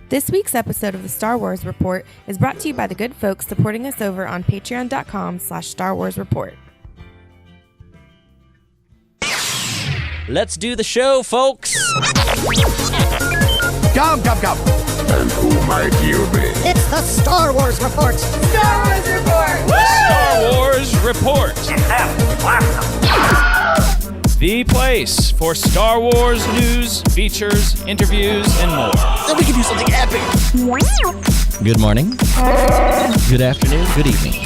This week's episode of the Star Wars Report is brought to you by the good folks supporting us over on patreon.com/Star Wars Report. Let's do the show, folks. Gum, gum, gum. And who might you be? It's the Star Wars Report. Star Wars Report! Woo! Star Wars Report. The place for Star Wars news, features, interviews, and more. Then we can do something epic. Good morning. Good afternoon. Good evening.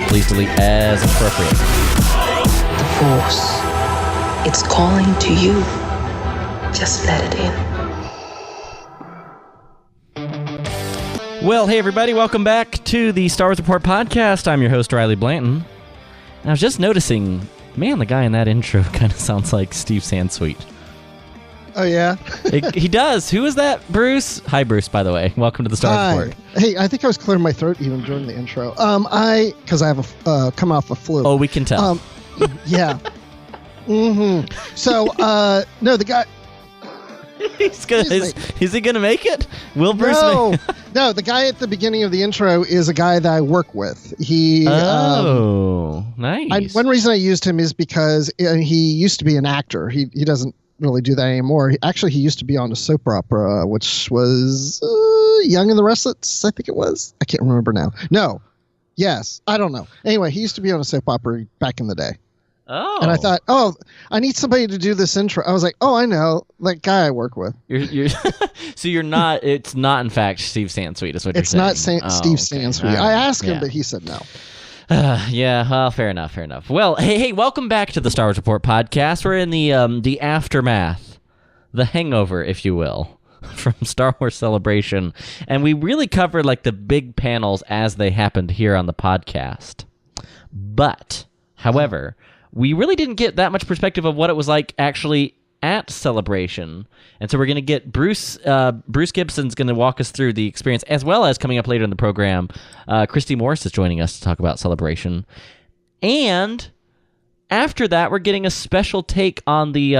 Please delete as appropriate. The Force. It's calling to you. Just let it in. Well, hey everybody, welcome back to the Star Wars Report podcast. I'm your host, Riley Blanton. And I was just noticing, man, the guy in that intro kind of sounds like Steve Sansweet. Oh, yeah? He does. Who is that, Bruce? Hi, Bruce, by the way. Welcome to the Star Wars Report. Hey, I think I was clearing my throat even during the intro. Because I have come off a flu. Oh, we can tell. Yeah. Mm-hmm. So, no, the guy... Is he gonna make it? Will Bruce? No, the guy at the beginning of the intro is a guy that I work with. Nice. One reason I used him is because he used to be an actor. He doesn't really do that anymore. He used to be on a soap opera, which was Young and the Restless, I think it was. I can't remember now. No. Yes. I don't know. Anyway, he used to be on a soap opera back in the day. Oh. And I thought, I need somebody to do this intro. I was like, I know, that guy I work with. So you're not, it's not in fact Steve Sansweet is what you're saying. It's not Steve Sansweet. Right. I asked him, but he said no. Fair enough. Well, hey, welcome back to the Star Wars Report podcast. We're in the aftermath, the hangover, if you will, from Star Wars Celebration. And we really covered like the big panels as they happened here on the podcast. But, however, we really didn't get that much perspective of what it was like actually at Celebration. And so we're going to get Bruce Gibson's going to walk us through the experience, as well as coming up later in the program, Christy Morris is joining us to talk about Celebration. And after that, we're getting a special take on the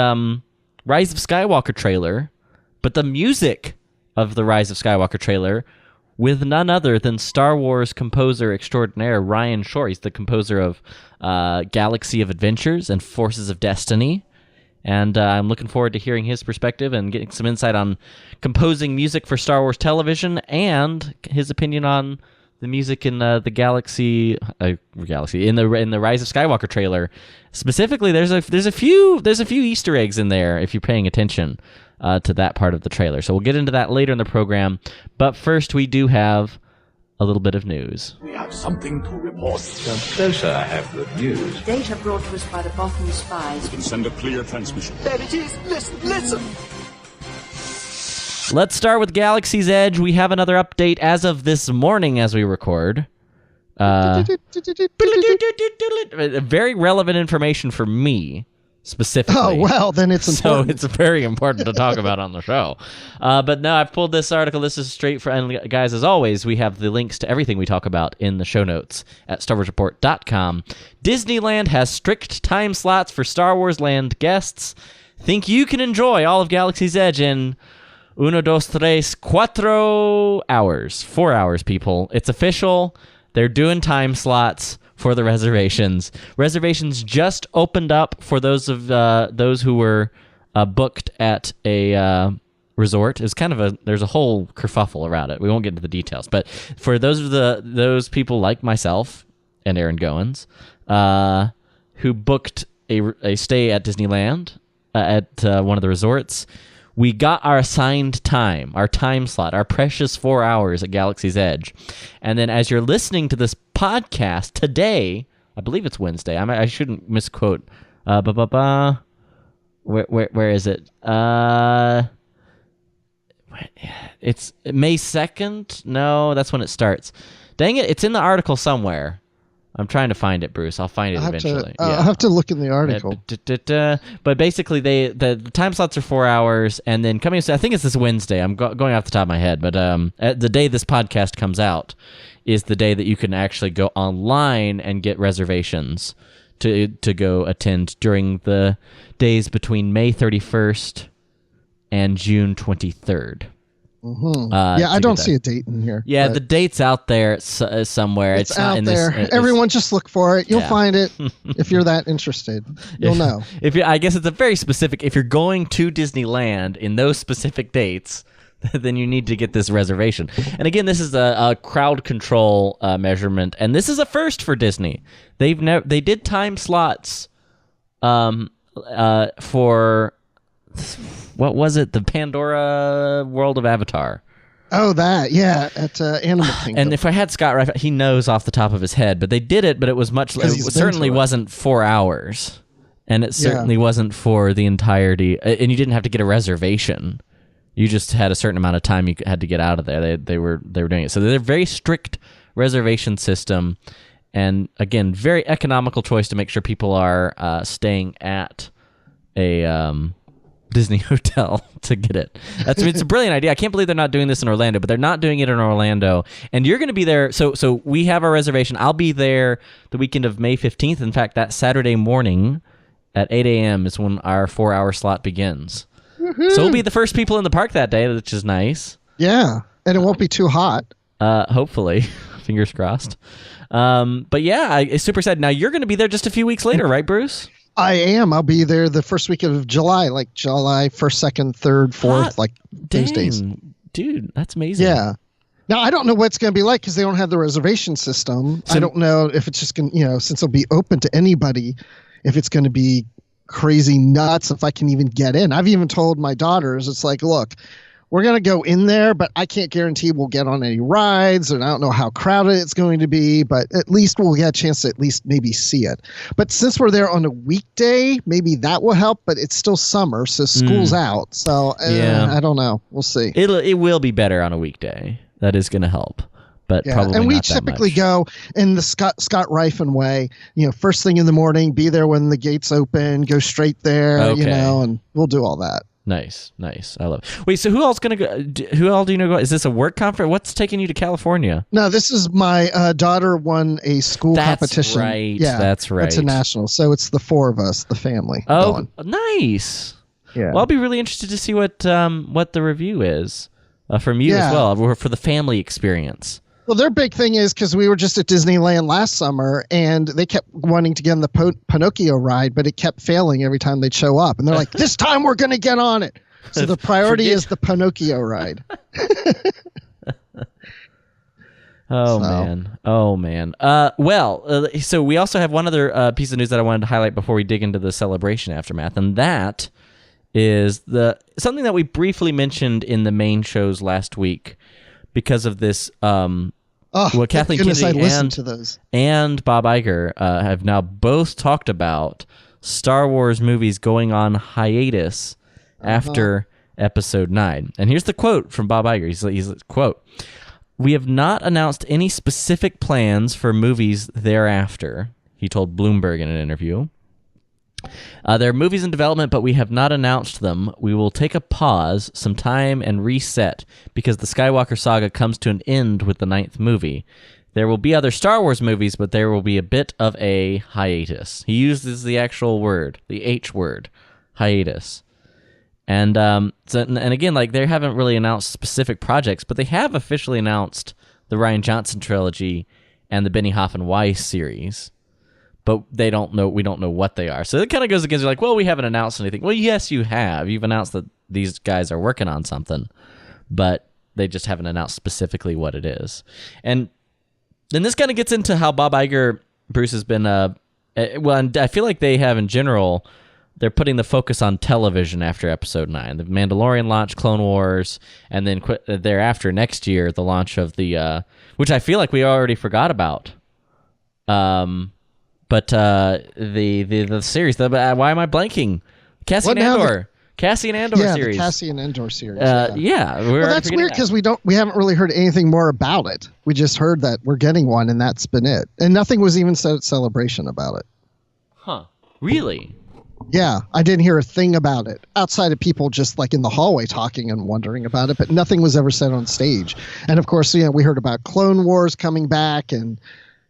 Rise of Skywalker trailer, but the music of the Rise of Skywalker trailer with none other than Star Wars composer extraordinaire Ryan Shore. He's the composer of Galaxy of Adventures and Forces of Destiny. And I'm looking forward to hearing his perspective and getting some insight on composing music for Star Wars television and his opinion on the music in the Galaxy in the Rise of Skywalker trailer. Specifically, there's a few Easter eggs in there if you're paying attention to that part of the trailer. So we'll get into that later in the program. But first, we do have a little bit of news. We have something to report. No, sir, I have good news. Data brought to us by the Bothan spies. We can send a clear transmission. There it is. Listen. Let's start with Galaxy's Edge. We have another update as of this morning as we record. Very relevant information for me, specifically. Oh, well, then it's important. So it's very important to talk about on the show. But no, I've pulled this article. This is straight for, and guys, as always, we have the links to everything we talk about in the show notes at StarWarsReport.com. Disneyland has strict time slots for Star Wars Land guests. Think you can enjoy all of Galaxy's Edge in 1, 2, 3, 4 hours. 4 hours, people. It's official. They're doing time slots for the reservations. Reservations just opened up for those who were booked at a resort. It's kind of there's a whole kerfuffle around it. We won't get into the details, but for those people like myself and Aaron Goins, who booked a stay at Disneyland at one of the resorts, we got our assigned time, our time slot, our precious 4 hours at Galaxy's Edge. And then as you're listening to this podcast today, I believe it's Wednesday. I shouldn't misquote. Where is it? It's May 2nd? No, that's when it starts. Dang it, it's in the article somewhere. I'm trying to find it, Bruce. I'll find it eventually. I'll have to look in the article. But basically, the time slots are 4 hours, and then coming. I think it's this Wednesday. I'm going off the top of my head, but the day this podcast comes out is the day that you can actually go online and get reservations to go attend during the days between May 31st and June 23rd. I don't see a date in here. Yeah, the date's out there somewhere. It's not out in there. this. Everyone just look for it. You'll find it if you're that interested. You'll know. I guess it's a very specific. If you're going to Disneyland in those specific dates, then you need to get this reservation. And again, this is a crowd control measurement, and this is a first for Disney. They did time slots for. What was it? The Pandora World of Avatar. Oh, that, yeah, at Animal Kingdom. And if I had Scott right, he knows off the top of his head, but they did it, but it was much. It certainly wasn't 4 hours, and it certainly wasn't for the entirety. And you didn't have to get a reservation. You just had a certain amount of time you had to get out of there. They were doing it. So they're a very strict reservation system, and again, very economical choice to make sure people are staying at a Disney hotel to get it. It's a brilliant idea. I can't believe they're not doing this in Orlando, but they're not doing it in Orlando. And you're going to be there. So we have our reservation. I'll be there the weekend of May 15th. In fact, that Saturday morning at 8 a.m. is when our 4-hour slot begins. Woo-hoo. So we'll be the first people in the park that day, which is nice. Yeah, and it won't be too hot. Hopefully. Fingers crossed. But yeah, I'm super excited. Now you're going to be there just a few weeks later, right, Bruce? I am. I'll be there the first week of July, like July 1st, 2nd, 3rd, 4th, like those days. Dude, that's amazing. Yeah. Now, I don't know what it's going to be like because they don't have the reservation system. So, I don't know if it's just going to, since it'll be open to anybody, if it's going to be crazy nuts, if I can even get in. I've even told my daughters, it's like, look, we're going to go in there, but I can't guarantee we'll get on any rides, and I don't know how crowded it's going to be, but at least we'll get a chance to at least maybe see it. But since we're there on a weekday, maybe that will help, but it's still summer, so school's out. So I don't know. We'll see. It will be better on a weekday. That is going to help. But probably and we not that typically much. go in the Scott Rifen way, first thing in the morning, be there when the gates open, go straight there, and we'll do all that. Nice. I love it. Wait, so who else gonna go? Who all do you know go? Is this a work conference? What's taking you to California? No, this is my daughter won a school competition. Right. Yeah, that's right. It's a national, so it's the 4 of us, the family. Oh, going. Nice. Yeah. Well, I'll be really interested to see what the review is from you as well for the family experience. Well, their big thing is because we were just at Disneyland last summer, and they kept wanting to get on the Pinocchio ride, but it kept failing every time they'd show up. And they're like, this time we're going to get on it. So the priority is the Pinocchio ride. Oh, man. So we also have one other piece of news that I wanted to highlight before we dig into the celebration aftermath, and that is something that we briefly mentioned in the main shows last week. Because of this, Kathleen Kennedy and Bob Iger have now both talked about Star Wars movies going on hiatus after Episode 9. And here's the quote from Bob Iger. He's quote, "We have not announced any specific plans for movies thereafter," he told Bloomberg in an interview. There are movies in development, but we have not announced them. We will take a pause, some time, and reset because the Skywalker saga comes to an end with the 9th movie. There will be other Star Wars movies, but there will be a bit of a hiatus. He uses the actual word, the H word, hiatus. And again, like they haven't really announced specific projects, but they have officially announced the Rian Johnson trilogy and the Benioff and Weiss series. But we don't know what they are. So it kind of goes against, you're like, well, we haven't announced anything. Well, yes, you have. You've announced that these guys are working on something, but they just haven't announced specifically what it is. And then this kind of gets into how Bob Iger, Bruce, has been, and I feel like they have in general, they're putting the focus on television after Episode 9. The Mandalorian launch, Clone Wars, and then thereafter, next year, the launch of the, which I feel like we already forgot about. But the series, why am I blanking? Cassian Andor series. The Cassian Andor series. Well, that's weird because we haven't really heard anything more about it. We just heard that we're getting one, and that's been it. And nothing was even said at Celebration about it. Huh? Really? Yeah, I didn't hear a thing about it outside of people just like in the hallway talking and wondering about it, but nothing was ever said on stage. And of course, we heard about Clone Wars coming back and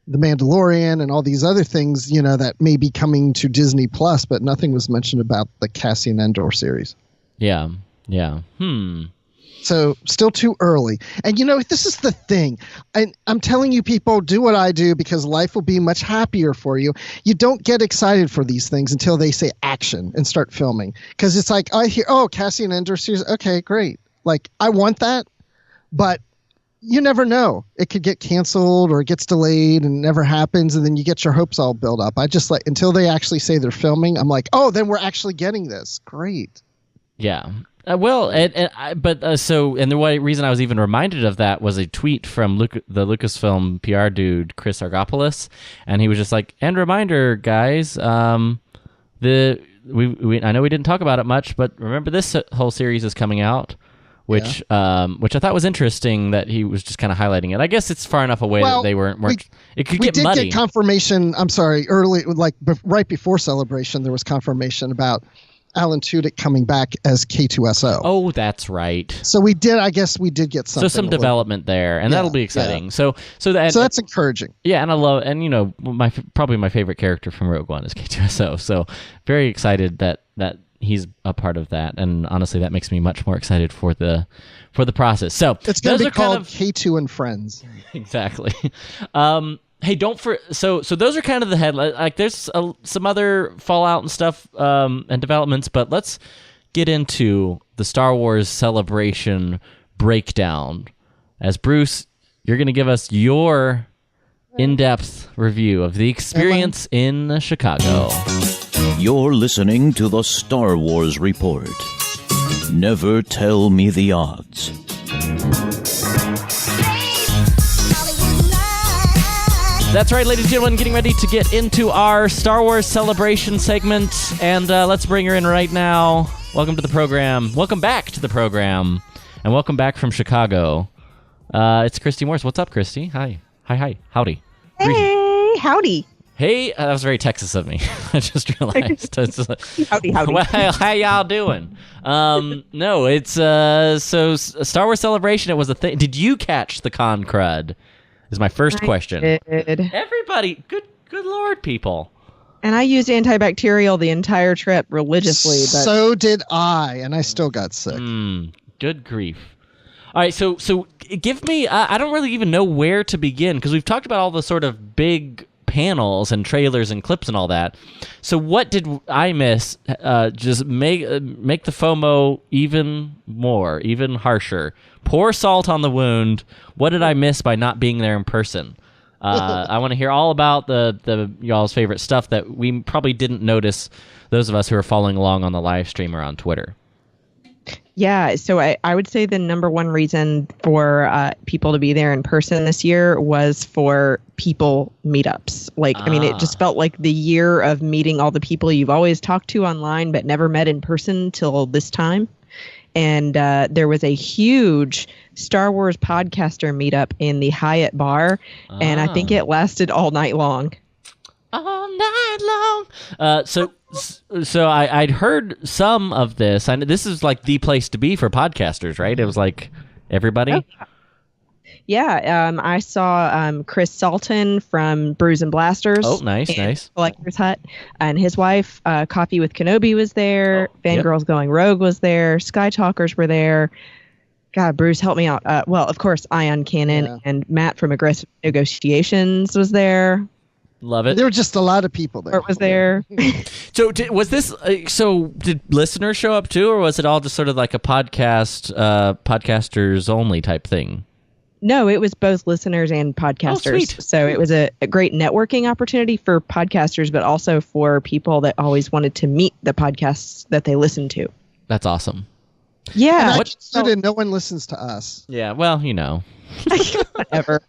The Mandalorian and all these other things, that may be coming to Disney Plus, but nothing was mentioned about the Cassian Andor series. Yeah. So still too early. And this is the thing. I'm telling you, people, do what I do because life will be much happier for you. You don't get excited for these things until they say action and start filming. Because it's like, I hear, Cassian Andor series. Okay, great. Like, I want that. But you never know. It could get canceled or it gets delayed and never happens. And then you get your hopes all built up. I just until they actually say they're filming, I'm like, then we're actually getting this. Great. Yeah. The reason I was even reminded of that was a tweet from the Lucasfilm PR dude, Chris Argopoulos, and he was just like, and reminder, guys, I know we didn't talk about it much, but remember this whole series is coming out, which I thought was interesting that he was just kind of highlighting it. I guess it's far enough away that they weren't it could get muddy. We did get confirmation, I'm sorry, early, right before Celebration, there was confirmation about Alan Tudyk coming back as K2SO. Oh, that's right. So we did get something. So some development there, and that'll be exciting. Yeah. So that's encouraging. Yeah, and I love, and probably my favorite character from Rogue One is K2SO. So very excited that he's a part of that, and honestly, that makes me much more excited for the process. So it's going to be called K2 and Friends. Exactly. Hey, so those are kind of the headlines. Like, there's some other fallout and stuff and developments, but let's get into the Star Wars Celebration breakdown. As Bruce, you're going to give us your in-depth review of the experience in Chicago. You're listening to the Star Wars Report. Never tell me the odds. That's right, ladies and gentlemen, getting ready to get into our Star Wars Celebration segment, and let's bring her in right now. Welcome to the program. Welcome back to the program, and welcome back from Chicago. It's Cristy Morse. What's up, Cristy? Hi. Howdy. Hey, howdy. Hey, that was very Texas of me. I just realized. Howdy. Well, how y'all doing? No, it's so Star Wars Celebration. It was a thing. Did you catch the con crud? Is my first question. Did. Everybody, good Lord, people. And I used antibacterial the entire trip religiously. But So did I, and I still got sick. Good grief. All right, so give me. I don't really even know where to begin because we've talked about all the sort of big panels and trailers and clips and all that. So what did I miss? Just make the FOMO even harsher. Pour salt on the wound. What did I miss by not being there in person? I want to hear all about the y'all's favorite stuff that we probably didn't notice, those of us who are following along on the live stream or on Twitter. Yeah, so I would say the number one reason for people to be there in person this year was for people meetups. It just felt like the year of meeting all the people you've always talked to online but never met in person till this time. And there was a huge Star Wars podcaster meetup in the Hyatt bar, and I think it lasted all night long. All night long. So I'd heard some of this. I know this is like the place to be for podcasters, right? It was like everybody. Oh, yeah. I saw Chris Salton from Brews and Blasters. Oh, nice. Collector's Hut. And his wife, Coffee with Kenobi, was there. Fangirls Going Rogue was there. Sky Talkers were there. God, Bruce, help me out. Well, of course, Ion Cannon and Matt from Aggressive Negotiations was there. Love it. There were just a lot of people there. It was there. So was this? Did listeners show up too, or was it all just sort of like a podcasters only type thing? No, it was both listeners and podcasters. Oh, sweet. So it was a great networking opportunity for podcasters, but also for people that always wanted to meet the podcasts that they listen to. That's awesome. Yeah. No one listens to us. Yeah. Well, Whatever.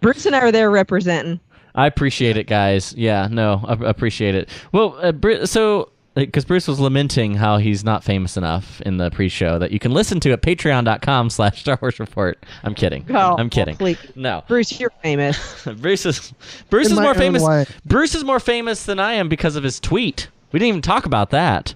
Bruce and I are there representing. I appreciate it, guys. Yeah, no, I appreciate it. Well, because Bruce was lamenting how he's not famous enough in the pre-show that you can listen to at patreon.com/Star Wars Report. I'm kidding. I'm kidding. Please. No. Bruce, you're famous. Bruce is more famous. Bruce is more famous than I am because of his tweet. We didn't even talk about that.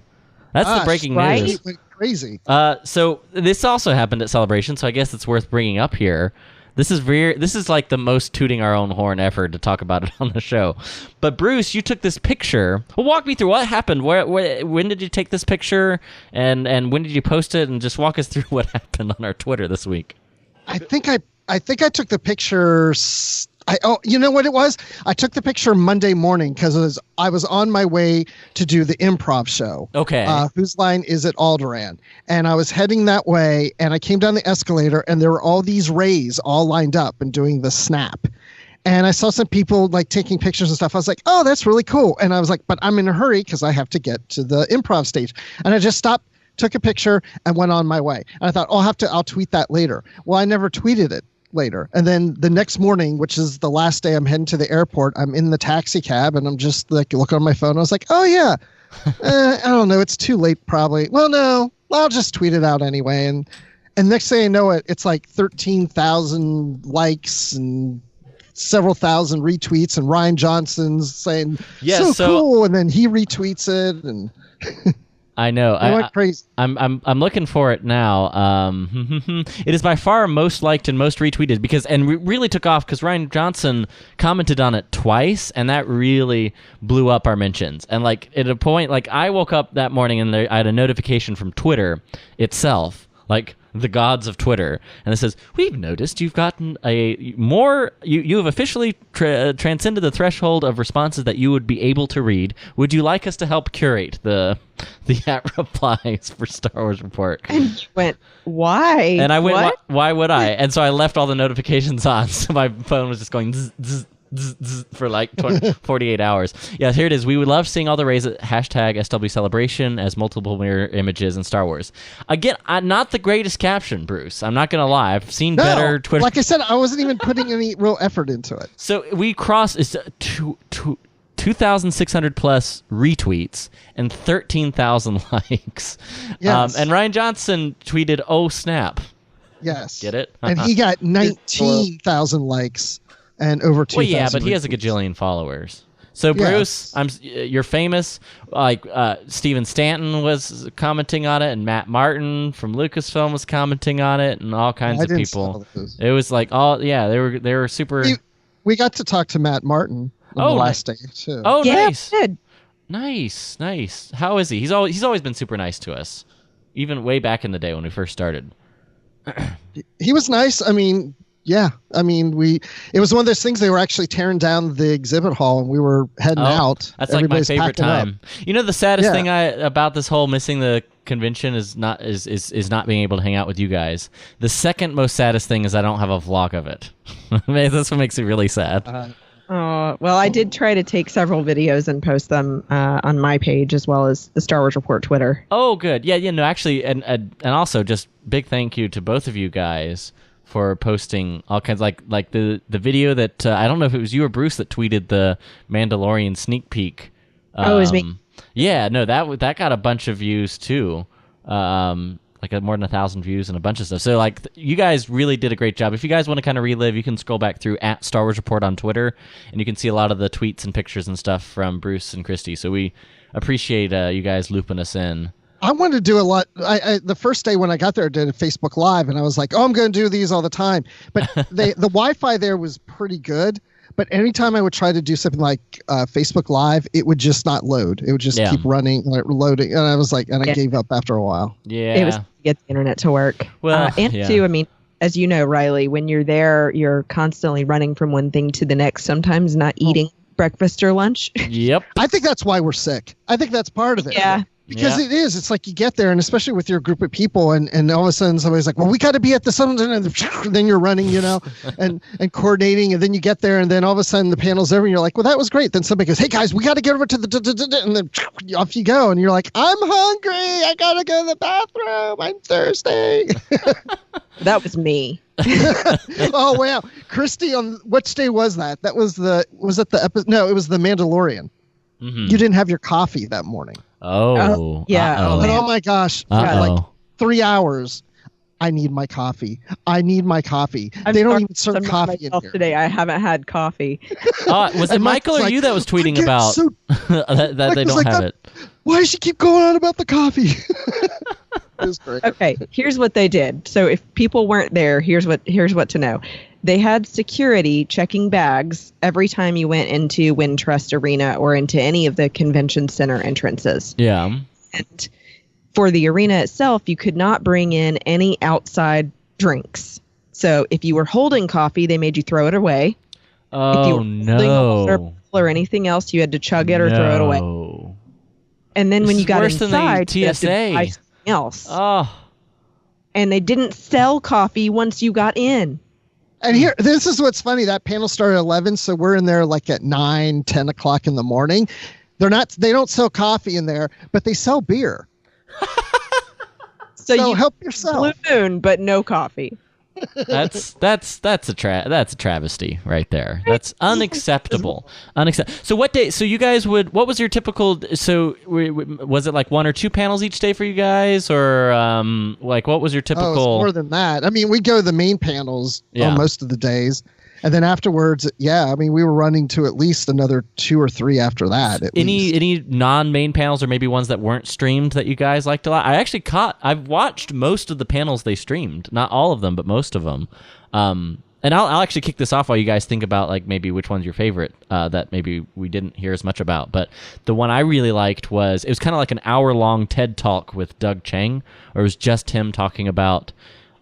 That's the breaking news. It went crazy. So this also happened at Celebration, so I guess it's worth bringing up here. This is like the most tooting our own horn ever to talk about it on the show. But Bruce, you took this picture. Well, walk me through what happened. When did you take this picture, and when did you post it? And just walk us through what happened on our Twitter this week. I think I took the picture. You know what it was? I took the picture Monday morning because I was on my way to do the improv show. Okay. Whose Line Is It Alderaan? And I was heading that way, and I came down the escalator, and there were all these rays all lined up and doing the snap. And I saw some people like taking pictures and stuff. I was like, oh, that's really cool. And I was like, but I'm in a hurry because I have to get to the improv stage. And I just stopped, took a picture, and went on my way. And I thought, I'll tweet that later. Well, I never tweeted it later. And then the next morning, which is the last day I'm heading to the airport, I'm in the taxi cab and I'm just like looking on my phone. I was like, oh yeah, I don't know. It's too late probably. Well, no, I'll just tweet it out anyway. And next thing I know it's like 13,000 likes and several thousand retweets, and Ryan Johnson's saying, so cool. And then he retweets it, and I know. I went crazy. I'm looking for it now. It is by far most liked and most retweeted really took off because Ryan Johnson commented on it twice, and that really blew up our mentions. And like at a point, like I woke up that morning and I had a notification from Twitter itself, like the gods of Twitter, and it says, we've noticed you've gotten you have officially transcended the threshold of responses that you would be able to read. Would you like us to help curate the at replies for Star Wars Report? And you went, why? And I went, why would I? And so I left all the notifications on, so my phone was just going zzz, zzz, zzz, zzz, for like 48 hours. Yeah, here it is. We would love seeing all the rays at hashtag SW Celebration as multiple mirror images in Star Wars. Again, not the greatest caption, Bruce. I'm not going to lie. I've seen better Twitter. Like I said, I wasn't even putting any real effort into it. So we crossed 2,600 plus retweets and 13,000 likes. Yes. And Ryan Johnson tweeted, oh, snap. Yes. Get it? And he got 19,000 likes. And over 2,000. Well, yeah, but he has a gajillion followers. So Bruce, you're famous. Like Steven Stanton was commenting on it, and Matt Martin from Lucasfilm was commenting on it, and all kinds of people. It was like they were super. We got to talk to Matt Martin on the last day too. Oh, yeah, nice. Nice. How is he? He's always been super nice to us, even way back in the day when we first started. He was nice. I mean. Yeah, I mean, it was one of those things. They were actually tearing down the exhibit hall, and we were heading out. That's like my favorite time. You know, the saddest thing about this whole missing the convention is not being able to hang out with you guys. The second most saddest thing is I don't have a vlog of it. That's what makes it really sad. Well, I did try to take several videos and post them on my page as well as the Star Wars Report Twitter. Oh, good. Yeah. No, actually, and also just big thank you to both of you guys for posting all kinds, like the video that I don't know if it was you or Bruce that tweeted the Mandalorian sneak peek. It was me. Yeah, no, that got a bunch of views too, like more than 1,000 views and a bunch of stuff. So like you guys really did a great job. If you guys want to kind of relive, you can scroll back through at Star Wars Report on Twitter, and you can see a lot of the tweets and pictures and stuff from Bruce and Cristy. So we appreciate you guys looping us in. I wanted to do a lot. The first day when I got there, I did a Facebook Live, and I was like, I'm going to do these all the time. But the Wi-Fi there was pretty good. But anytime I would try to do something like Facebook Live, it would just not load. It would just keep running, loading. And I was like, I gave up after a while. Yeah. It was to get the internet to work. Well, too, I mean, as you know, Riley, when you're there, you're constantly running from one thing to the next, sometimes not eating breakfast or lunch. Yep. I think that's why we're sick. I think that's part of it. Yeah. Because it is. It's like you get there, and especially with your group of people, and all of a sudden somebody's like, well, we got to be at the something, and then you're running, and coordinating, and then you get there, and then all of a sudden the panel's over, and you're like, well, that was great. Then somebody goes, hey, guys, we got to get over to the, and then off you go, and you're like, I'm hungry. I got to go to the bathroom. I'm thirsty. That was me. Oh, wow. Cristy, on which day was that? That was it the episode? No, it was the Mandalorian. Mm-hmm. You didn't have your coffee that morning. Oh, yeah. But oh my gosh, for like 3 hours, I need my coffee. They don't even serve coffee in here. Today, I haven't had coffee. Was it Michael or you that was tweeting about that they don't have it? Why does she keep going on about the coffee? It was great. Okay, here's what they did. So if people weren't there, here's what to know. they had security checking bags every time you went into Wintrust Arena or into any of the convention center entrances. Yeah. And for the arena itself, you could not bring in any outside drinks. So if you were holding coffee, they made you throw it away. Oh, if you were holding a water bottle or anything else, you had to chug it or throw it away. And then when you got inside, you had to buy something else. Oh. And they didn't sell coffee once you got in. And this is what's funny. That panel started at 11, so we're in there like at 9, 10 o'clock in the morning. They don't sell coffee in there, but they sell beer. So you help yourself. Blue Moon, but no coffee. That's a travesty right there. That's unacceptable. So what day? So you guys what was your typical? So was it like 1 or 2 panels each day for you guys, or like what was your typical? Oh, it's more than that. I mean, we go to the main panels on most of the days. And then afterwards, we were running to at least another 2 or 3 after that. Any non-main panels or maybe ones that weren't streamed that you guys liked a lot? I've watched most of the panels they streamed. Not all of them, but most of them. And I'll actually kick this off while you guys think about like maybe which one's your favorite that maybe we didn't hear as much about. But the one I really liked it was kind of like an hour-long TED Talk with Doug Chang, or it was just him talking about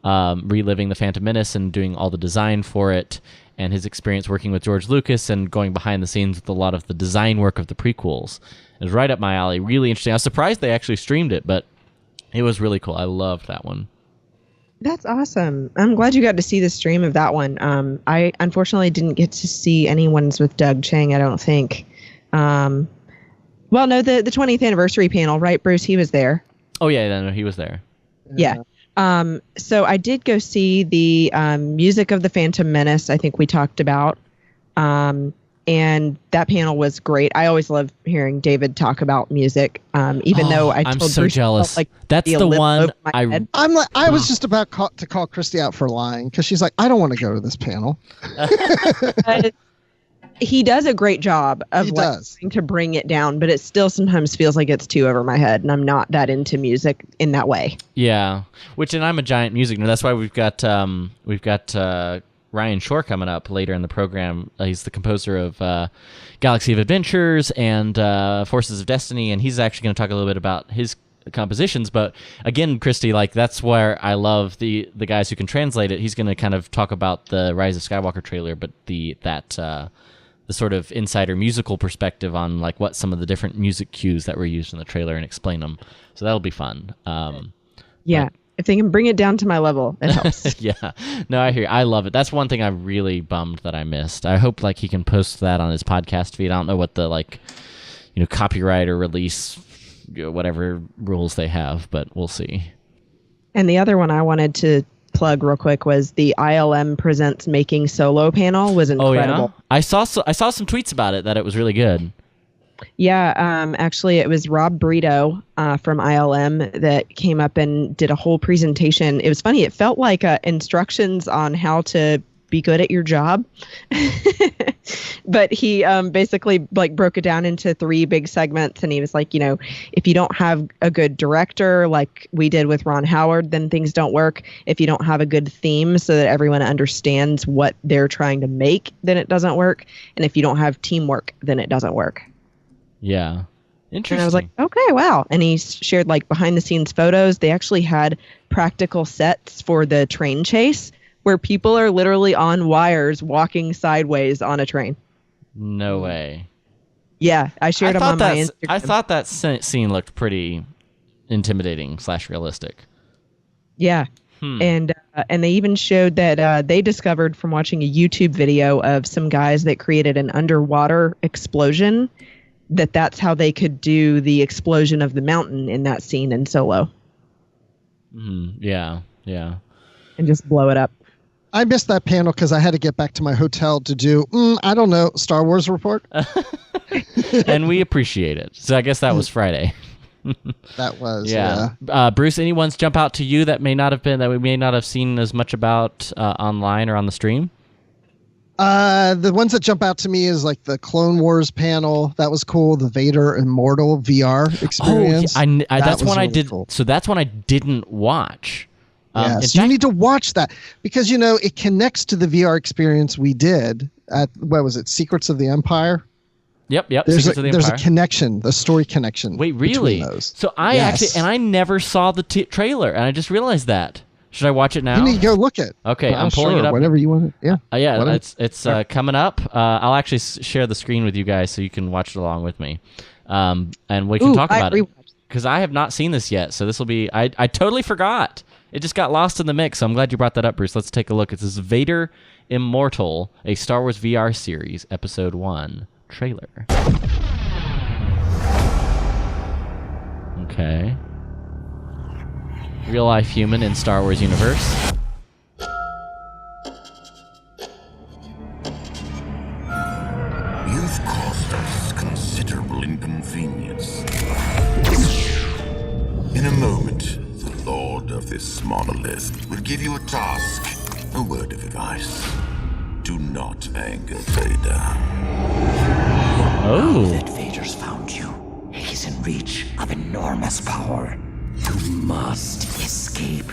reliving the Phantom Menace and doing all the design for it, and his experience working with George Lucas and going behind the scenes with a lot of the design work of the prequels. It was right up my alley. Really interesting. I was surprised they actually streamed it, but it was really cool. I loved that one. That's awesome. I'm glad you got to see the stream of that one. I unfortunately didn't get to see anyone's with Doug Chang, I don't think. Well, no, the 20th anniversary panel, right, Bruce? He was there. Oh, yeah, no, he was there. Yeah. So I did go see the music of the Phantom Menace, I think we talked about. And that panel was great. I always love hearing David talk about music, even though I'm told so Bruce jealous. Like that's the one I was just about to call Christy out for lying because she's like, I don't want to go to this panel. He does a great job of trying to bring it down, but it still sometimes feels like it's too over my head, and I'm not that into music in that way. Yeah, and I'm a giant music nerd. That's why we've got Ryan Shore coming up later in the program. He's the composer of Galaxy of Adventures and Forces of Destiny, and he's actually going to talk a little bit about his compositions. But again, Christy, like that's where I love the guys who can translate it. He's going to kind of talk about the Rise of Skywalker trailer, but the sort of insider musical perspective on like what some of the different music cues that were used in the trailer and explain them. So that'll be fun. If they can bring it down to my level, it helps. Yeah. No, I hear you. I love it. That's one thing I'm really bummed that I missed. I hope like he can post that on his podcast feed. I don't know what the copyright or release, whatever rules they have, but we'll see. And the other one I wanted to plug real quick was the ILM Presents Making Solo panel was incredible. Oh, yeah? I saw some tweets about it that it was really good. Yeah, actually it was Rob Brito from ILM that came up and did a whole presentation. It was funny. It felt like instructions on how to be good at your job. But he basically like broke it down into 3 big segments, and he was like, if you don't have a good director like we did with Ron Howard, then things don't work. If you don't have a good theme so that everyone understands what they're trying to make, then it doesn't work. And if you don't have teamwork, then it doesn't work. Yeah. Interesting. And I was like, okay, wow. And he shared like behind the scenes photos. They actually had practical sets for the train chase where people are literally on wires walking sideways on a train. No way. Yeah, I shared them on my Instagram. I thought that scene looked pretty intimidating / realistic. Yeah. And they even showed that they discovered from watching a YouTube video of some guys that created an underwater explosion that's how they could do the explosion of the mountain in that scene in Solo. Yeah. And just blow it up. I missed that panel because I had to get back to my hotel to do, I don't know, Star Wars report. And we appreciate it. So I guess that was Friday. That was, yeah. Bruce, any ones jump out to you that we may not have seen as much about online or on the stream? The ones that jump out to me is like the Clone Wars panel. That was cool. The Vader Immortal VR experience. That's one really I did. Cool. So that's one I didn't watch. Yes, you need to watch that because, it connects to the VR experience we did at, what was it, Secrets of the Empire? Yep. There's Secrets of the Empire. a connection, the story connection. Wait, really? Those. So I never saw the trailer, and I just realized that. Should I watch it now? You need to go look it. Okay, I'm pulling it up. Whatever you want. Yeah. It's coming up. I'll actually share the screen with you guys so you can watch it along with me, and we can talk about it because I have not seen this yet. So this will be. I totally forgot. It just got lost in the mix. So I'm glad you brought that up, Bruce. Let's take a look. It's this Vader Immortal, a Star Wars VR series, Episode 1 trailer. Okay. Real life human in Star Wars universe. You've caused us considerable inconvenience. In a moment, the Lord of this monolith will give you a task. A word of advice. Do not anger Vader. Oh. Now that Vader's found you, he's in reach of enormous power. You must escape.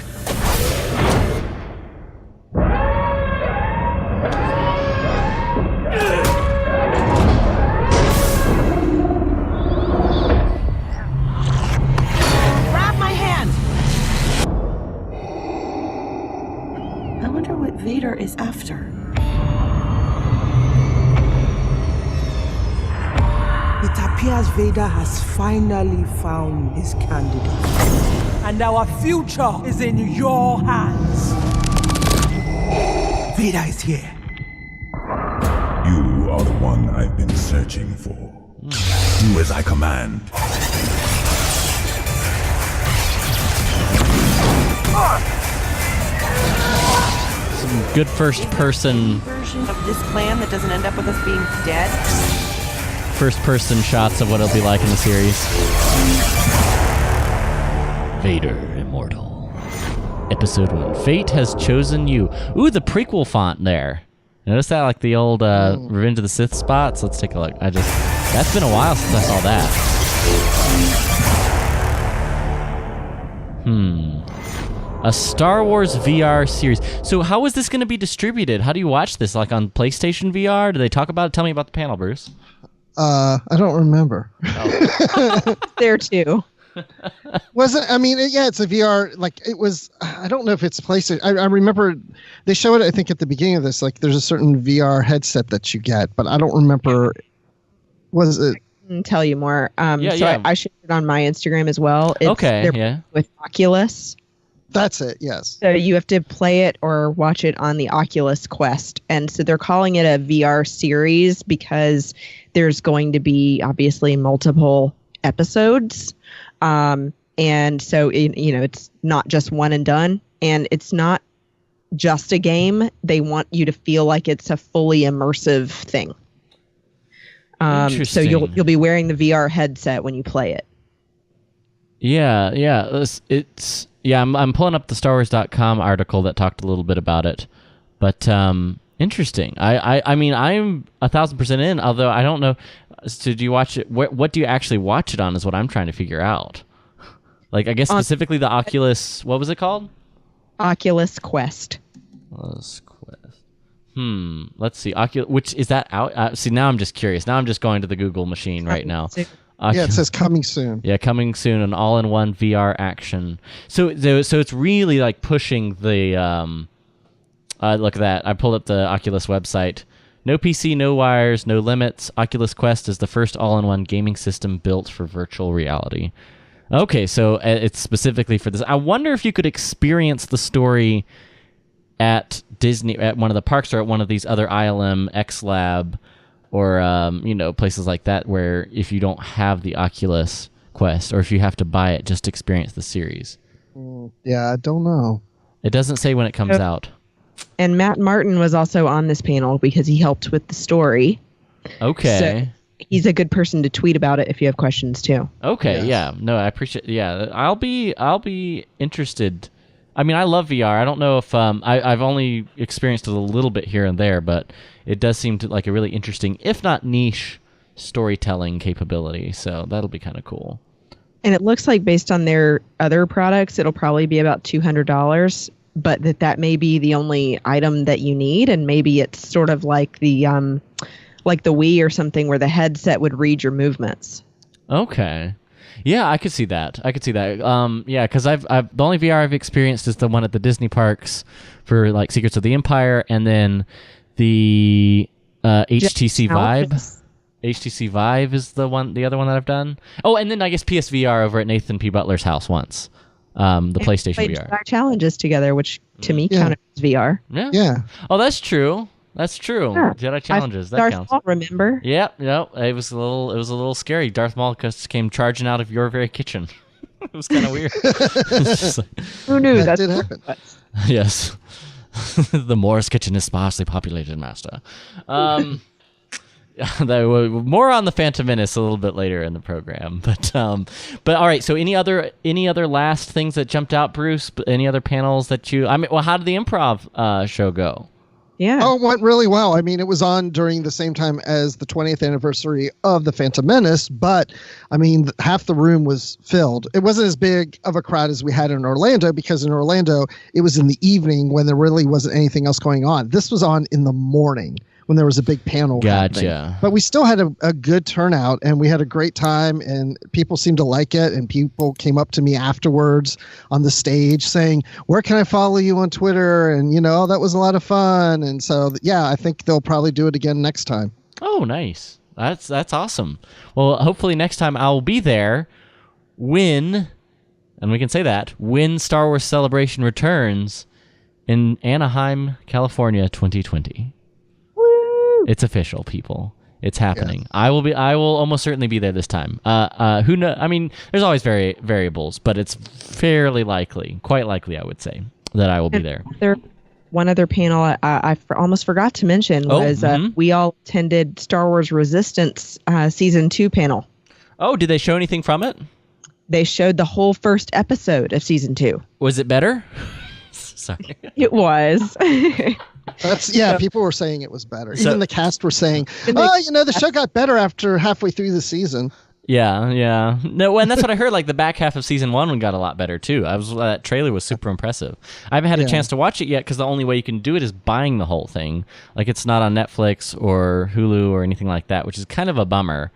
Grab my hand! I wonder what Vader is after. It appears Vader has finally found his candidate. And our future is in your hands. Vader is here. You are the one I've been searching for. Do as I command. Some good first-person version of this plan that doesn't end up with us being dead. First-person shots of what it'll be like in the series. Vader Immortal. Episode 1. Fate has chosen you. Ooh, the prequel font there. Notice that, like the old Revenge of the Sith spots? Let's take a look. That's been a while since I saw that. A Star Wars VR series. So how is this going to be distributed? How do you watch this? Like on PlayStation VR? Do they talk about it? Tell me about the panel, Bruce. I don't remember. Oh. There too. Wasn't I mean yeah, it's a VR, like it was. I don't know if it's PlayStation. I remember they show it, I think, at the beginning of this, like there's a certain VR headset that you get, but I don't remember. Was it? I can tell you more. I shared it on my Instagram as well. They're with Oculus. That's it, yes. So you have to play it or watch it on the Oculus Quest. And so they're calling it a VR series because there's going to be obviously multiple episodes. And so, it's not just one and done. And it's not just a game. They want you to feel like it's a fully immersive thing. So you'll be wearing the VR headset when you play it. Yeah. I'm pulling up the StarWars.com article that talked a little bit about it, but interesting. I mean, I'm 1,000% in. Although I don't know. So do you watch it? What do you actually watch it on? Is what I'm trying to figure out. Like, I guess specifically the Oculus. What was it called? Oculus Quest. Let's see. Which is that out? See, now I'm just curious. Now I'm just going to the Google machine right now. Yeah, it says coming soon. Yeah, coming soon, an all-in-one VR action. So it's really like pushing the. Look at that! I pulled up the Oculus website. No PC, no wires, no limits. Oculus Quest is the first all-in-one gaming system built for virtual reality. Okay, so it's specifically for this. I wonder if you could experience the story at Disney, at one of the parks, or at one of these other ILM, X Lab, or places like that, where if you don't have the Oculus Quest, or if you have to buy it, just experience the series. Yeah, I don't know. It doesn't say when it comes out. And Matt Martin was also on this panel because he helped with the story. Okay. So he's a good person to tweet about it if you have questions too. Okay, yes. Yeah. No, I appreciate. Yeah, I'll be interested. I mean, I love VR. I don't know if I've only experienced it a little bit here and there, but it does seem to like a really interesting, if not niche, storytelling capability. So that'll be kind of cool. And it looks like based on their other products, it'll probably be about $200, but that may be the only item that you need. And maybe it's sort of like the Wii or something where the headset would read your movements. Okay. Yeah, I could see that. Yeah, because I've the only VR I've experienced is the one at the Disney parks for like Secrets of the Empire, and then the HTC Vive. HTC Vive is the other one that I've done. Oh, and then I guess PSVR over at Nathan P. Butler's house once. The PlayStation VR. Our challenges together, which to me counted as VR. Yeah. Oh, that's true. Yeah. Jedi challenges. That counts. Maul, remember? Yep. No, it was a little scary. Darth Maul just came charging out of your very kitchen. It was kind of weird. Who knew that did happen? Yes. The Morris kitchen is sparsely populated, Master. More on the Phantom Menace a little bit later in the program, but all right. So any other last things that jumped out, Bruce? Any other panels that you? How did the improv show go? Yeah. Oh, it went really well. I mean, it was on during the same time as the 20th anniversary of the Phantom Menace, but I mean, half the room was filled. It wasn't as big of a crowd as we had in Orlando, because in Orlando it was in the evening when there really wasn't anything else going on. This was on in the morning when there was a big panel. Gotcha. But we still had a good turnout, and we had a great time, and people seemed to like it, and people came up to me afterwards on the stage saying, where can I follow you on Twitter? And, that was a lot of fun. And so, yeah, I think they'll probably do it again next time. Oh, nice. That's awesome. Well, hopefully next time I'll be there when Star Wars Celebration returns in Anaheim, California, 2020. It's official, people. It's happening. Yes. I will almost certainly be there this time. Who knows? I mean, there's always variables, but it's fairly likely, quite likely, I would say, that I will be there. One other panel I almost forgot to mention was we all attended Star Wars Resistance Season 2 panel. Oh, did they show anything from it? They showed the whole first episode of Season 2. Was it better? Sorry. It was. People were saying it was better. Even the cast were saying, the show got better after halfway through the season. Yeah. No, and that's what I heard. Like the back half of season 1 got a lot better too. That trailer was super impressive. I haven't had a chance to watch it yet because the only way you can do it is buying the whole thing. Like it's not on Netflix or Hulu or anything like that, which is kind of a bummer.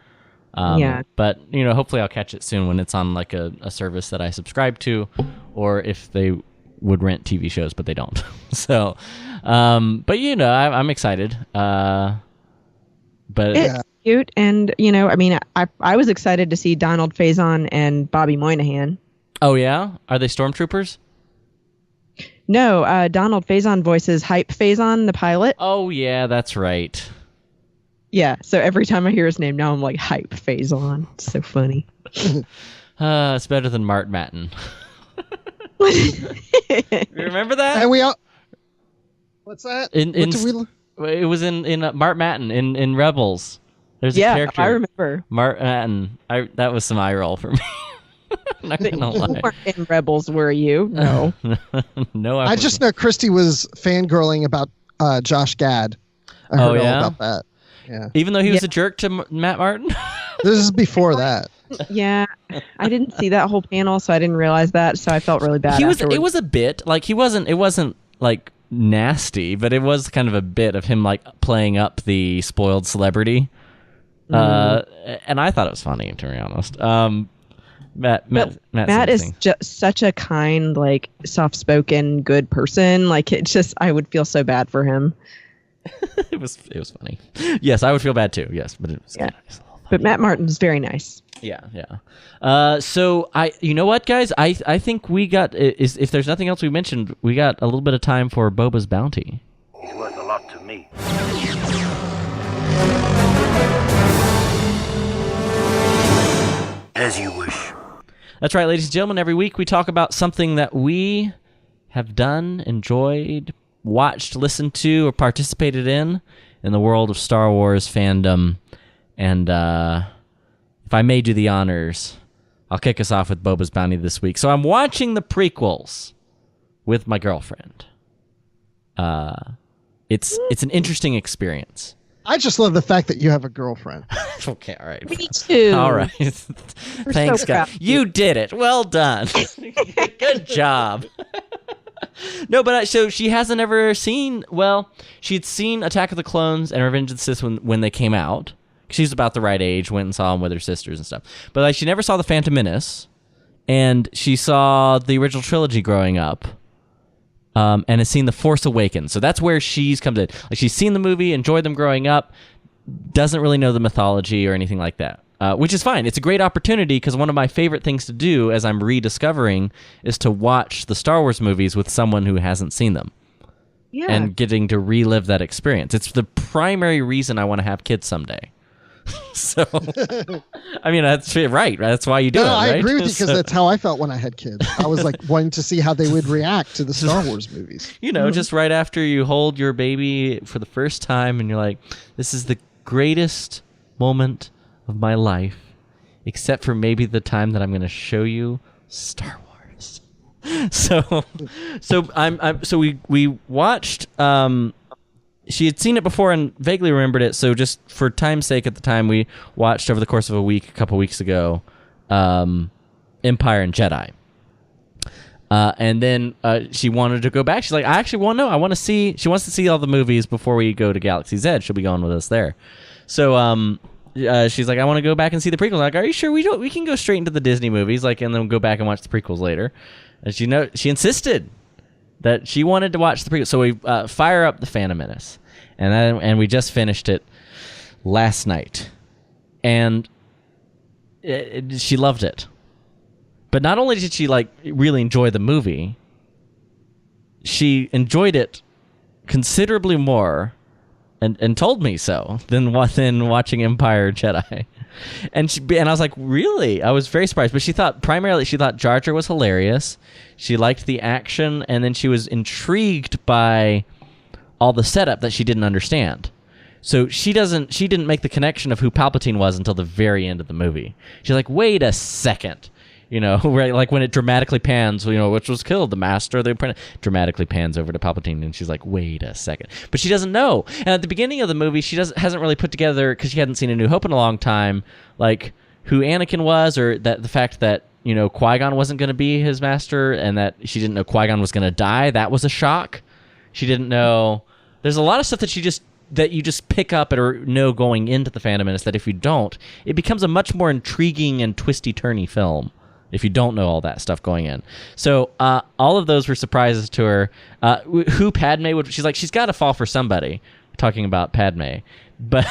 But hopefully I'll catch it soon when it's on like a service that I subscribe to, or if they would rent TV shows, but they don't. So, but I'm excited. But it's cute, and I was excited to see Donald Faison and Bobby Moynihan. Oh yeah, are they stormtroopers? No, Donald Faison voices Hype Faison, the pilot. Oh yeah, that's right. Yeah, so every time I hear his name now, I'm like Hype Faison. It's so funny. It's better than Mart Matten. You remember that? And we all. What's that? It was in Mart Matten in Rebels. There's a character. I remember. Mart Matten. That was some eye roll for me. Not gonna lie. You weren't in Rebels, were you? No. No. I just know Christy was fangirling about Josh Gad. I heard all about that. Yeah. Even though he was a jerk to Matt Martin. This is before that. Yeah, I didn't see that whole panel, so I didn't realize that. So I felt really bad. It was a bit like he wasn't. It wasn't like nasty, but it was kind of a bit of him like playing up the spoiled celebrity. And I thought it was funny, to be honest. Matt is just such a kind, like soft-spoken, good person. Like it just, I would feel so bad for him. It was funny. Yes, I would feel bad too. Yes, but it was nice. But Matt Martin's very nice. Yeah. So you know what, guys? I think we got if there's nothing else we mentioned, we got a little bit of time for Boba's bounty. He's worth a lot to me. As you wish. That's right, ladies and gentlemen. Every week we talk about something that we have done, enjoyed, watched, listened to, or participated in the world of Star Wars fandom. And if I may do the honors, I'll kick us off with Boba's Bounty this week. So I'm watching the prequels with my girlfriend. It's an interesting experience. I just love the fact that you have a girlfriend. Okay, all right. Me too. All right. Thanks, guys. You did it. Well done. Good job. No, but so she hasn't ever seen. Well, she'd seen Attack of the Clones and Revenge of the Sith when they came out. She's about the right age. Went and saw them with her sisters and stuff. But like, she never saw The Phantom Menace, and she saw the original trilogy growing up. And has seen The Force Awakens. So that's where she's come to. Like, she's seen the movie, enjoyed them growing up, doesn't really know the mythology or anything like that, which is fine. It's a great opportunity because one of my favorite things to do as I'm rediscovering is to watch the Star Wars movies with someone who hasn't seen them. Yeah. And getting to relive that experience. It's the primary reason I want to have kids someday. So, I mean, that's right. That's why you do it, right? I agree with you because that's how I felt when I had kids. I was like wanting to see how they would react to the Star Wars movies. You know, just right after you hold your baby for the first time and you're like, this is the greatest moment of my life, except for maybe the time that I'm going to show you Star Wars. So we watched. She had seen it before and vaguely remembered it, so just for time's sake at the time, we watched over the course of a couple weeks ago, Empire and Jedi. And then she wanted to go back. She's like, I actually want to know. She wants to see all the movies before we go to Galaxy's Edge. She'll be going with us there. So she's like, I want to go back and see the prequels. I'm like, are you sure? We can go straight into the Disney movies, like, and then go back and watch the prequels later. And she insisted that she wanted to watch the prequels. So we fire up The Phantom Menace. And we just finished it last night. And she loved it. But not only did she like really enjoy the movie, she enjoyed it considerably more and told me so than watching Empire Jedi. And I was like, really? I was very surprised. But she thought Jar Jar was hilarious. She liked the action, and then she was intrigued by all the setup that she didn't understand. So she didn't make the connection of who Palpatine was until the very end of the movie. She's like, wait a second. You know, right? Like when it dramatically pans, you know, which was killed, the Master, dramatically pans over to Palpatine, and she's like, wait a second. But she doesn't know. And at the beginning of the movie, she hasn't really put together, because she hadn't seen A New Hope in a long time, like who Anakin was, or that the fact that, you know, Qui-Gon wasn't going to be his master, and that she didn't know Qui-Gon was going to die. That was a shock. She didn't know. There's a lot of stuff that you just pick up or know going into The Phantom Menace that if you don't, it becomes a much more intriguing and twisty-turny film if you don't know all that stuff going in. So all of those were surprises to her. Who Padme would... She's like, she's got to fall for somebody, talking about Padme.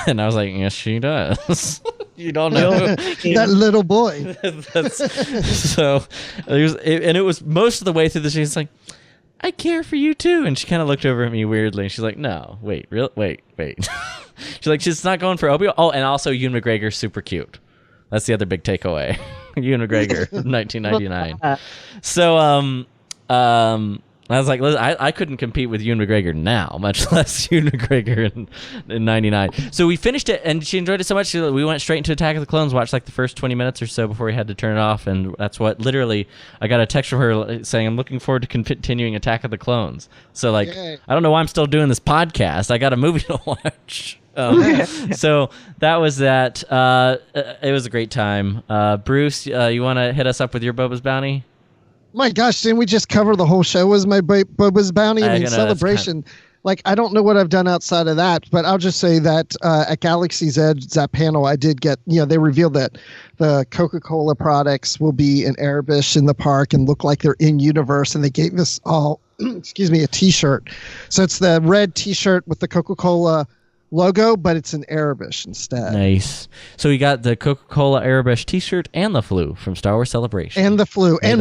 And I was like, yes, she does. You don't know. That little boy. So, it was most of the way through the... She's like, I care for you too. And she kind of looked over at me weirdly. And she's like, no, wait. She's like, she's not going for Obi-Wan. Oh, and also Ewan McGregor's super cute. That's the other big takeaway. Ewan McGregor, 1999. So, I was like, listen, I couldn't compete with Ewan McGregor now, much less Ewan McGregor in 99. So we finished it, and she enjoyed it so much, we went straight into Attack of the Clones, watched like the first 20 minutes or so before we had to turn it off, and that's what, literally, I got a text from her saying, I'm looking forward to continuing Attack of the Clones. So, like, yay. I don't know why I'm still doing this podcast. I got a movie to watch. So that was that. It was a great time. Bruce, you want to hit us up with your Boba's Bounty? My gosh, didn't we just cover the whole show as my Boba's Bounty? I mean, celebration. Like, I don't know what I've done outside of that, but I'll just say that at Galaxy's Edge, that panel, I did get, they revealed that the Coca-Cola products will be in Arabish in the park and look like they're in universe, and they gave us all, a T-shirt. So it's the red T-shirt with the Coca-Cola logo, but it's in Arabish instead. Nice. So we got the Coca-Cola Arabish T-shirt and the flu from Star Wars Celebration. And the flu. And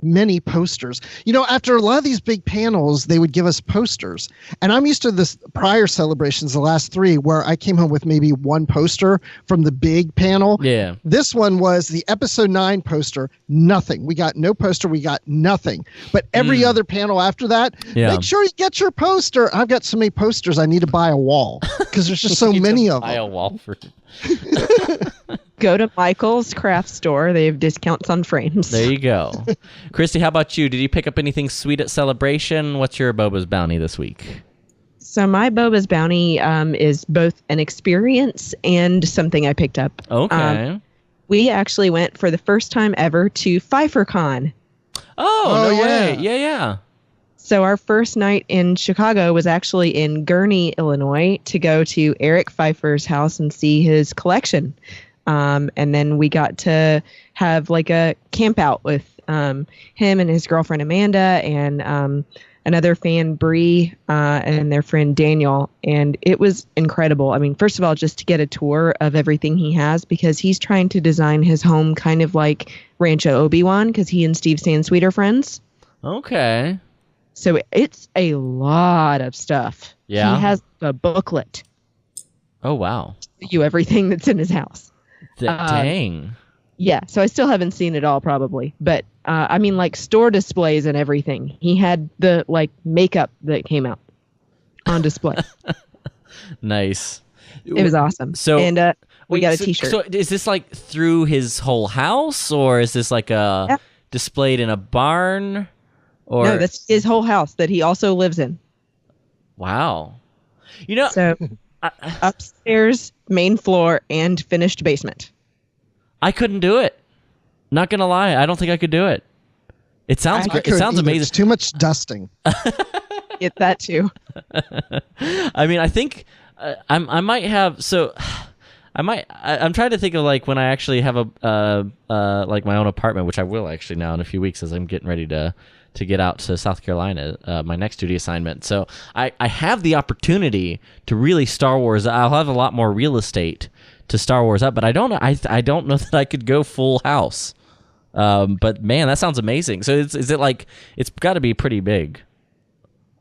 many posters. After a lot of these big panels, they would give us posters. And I'm used to this prior celebrations, the last three, where I came home with maybe one poster from the big panel. Yeah. This one was the episode 9 poster. Nothing. We got no poster. We got nothing. But every other panel after that, make sure you get your poster. I've got so many posters, I need to buy a wall because there's just so many of them. Buy a wall for Go to Michael's craft store. They have discounts on frames. There you go. Cristy, how about you? Did you pick up anything sweet at Celebration? What's your Boba's Bounty this week? So my Boba's Bounty is both an experience and something I picked up. Okay. We actually went for the first time ever to PfeifferCon. Oh, no way. Yeah. So our first night in Chicago was actually in Gurnee, Illinois, to go to Eric Pfeiffer's house and see his collection. And then we got to have like a camp out with him and his girlfriend Amanda and another fan, Bree, and their friend Daniel. And it was incredible. I mean, first of all, just to get a tour of everything he has, because he's trying to design his home kind of like Rancho Obi-Wan, because he and Steve Sansweet are friends. Okay. So it's a lot of stuff. Yeah. He has a booklet. Oh, wow. You everything that's in his house. Dang. Yeah. So I still haven't seen it all probably. But I mean, like store displays and everything. He had the like makeup that came out on display. Nice. It was awesome. So and we got a t-shirt. So is this like through his whole house, or is this like displayed in a barn? Or no, that's his whole house that he also lives in. Wow. You know, so upstairs, main floor, and finished basement. I couldn't do it. Not gonna lie, I don't think I could do it. It sounds great. It sounds amazing. It's too much dusting. Get that too. I mean, I think I might have. So I'm trying to think of like when I actually have a like my own apartment, which I will actually now in a few weeks as I'm getting ready to get out to South Carolina, my next duty assignment. So I have the opportunity to really Star Wars. I'll have a lot more real estate to Star Wars up, but I don't know. I don't know that I could go full house. But man, that sounds amazing. So is it like it's got to be pretty big?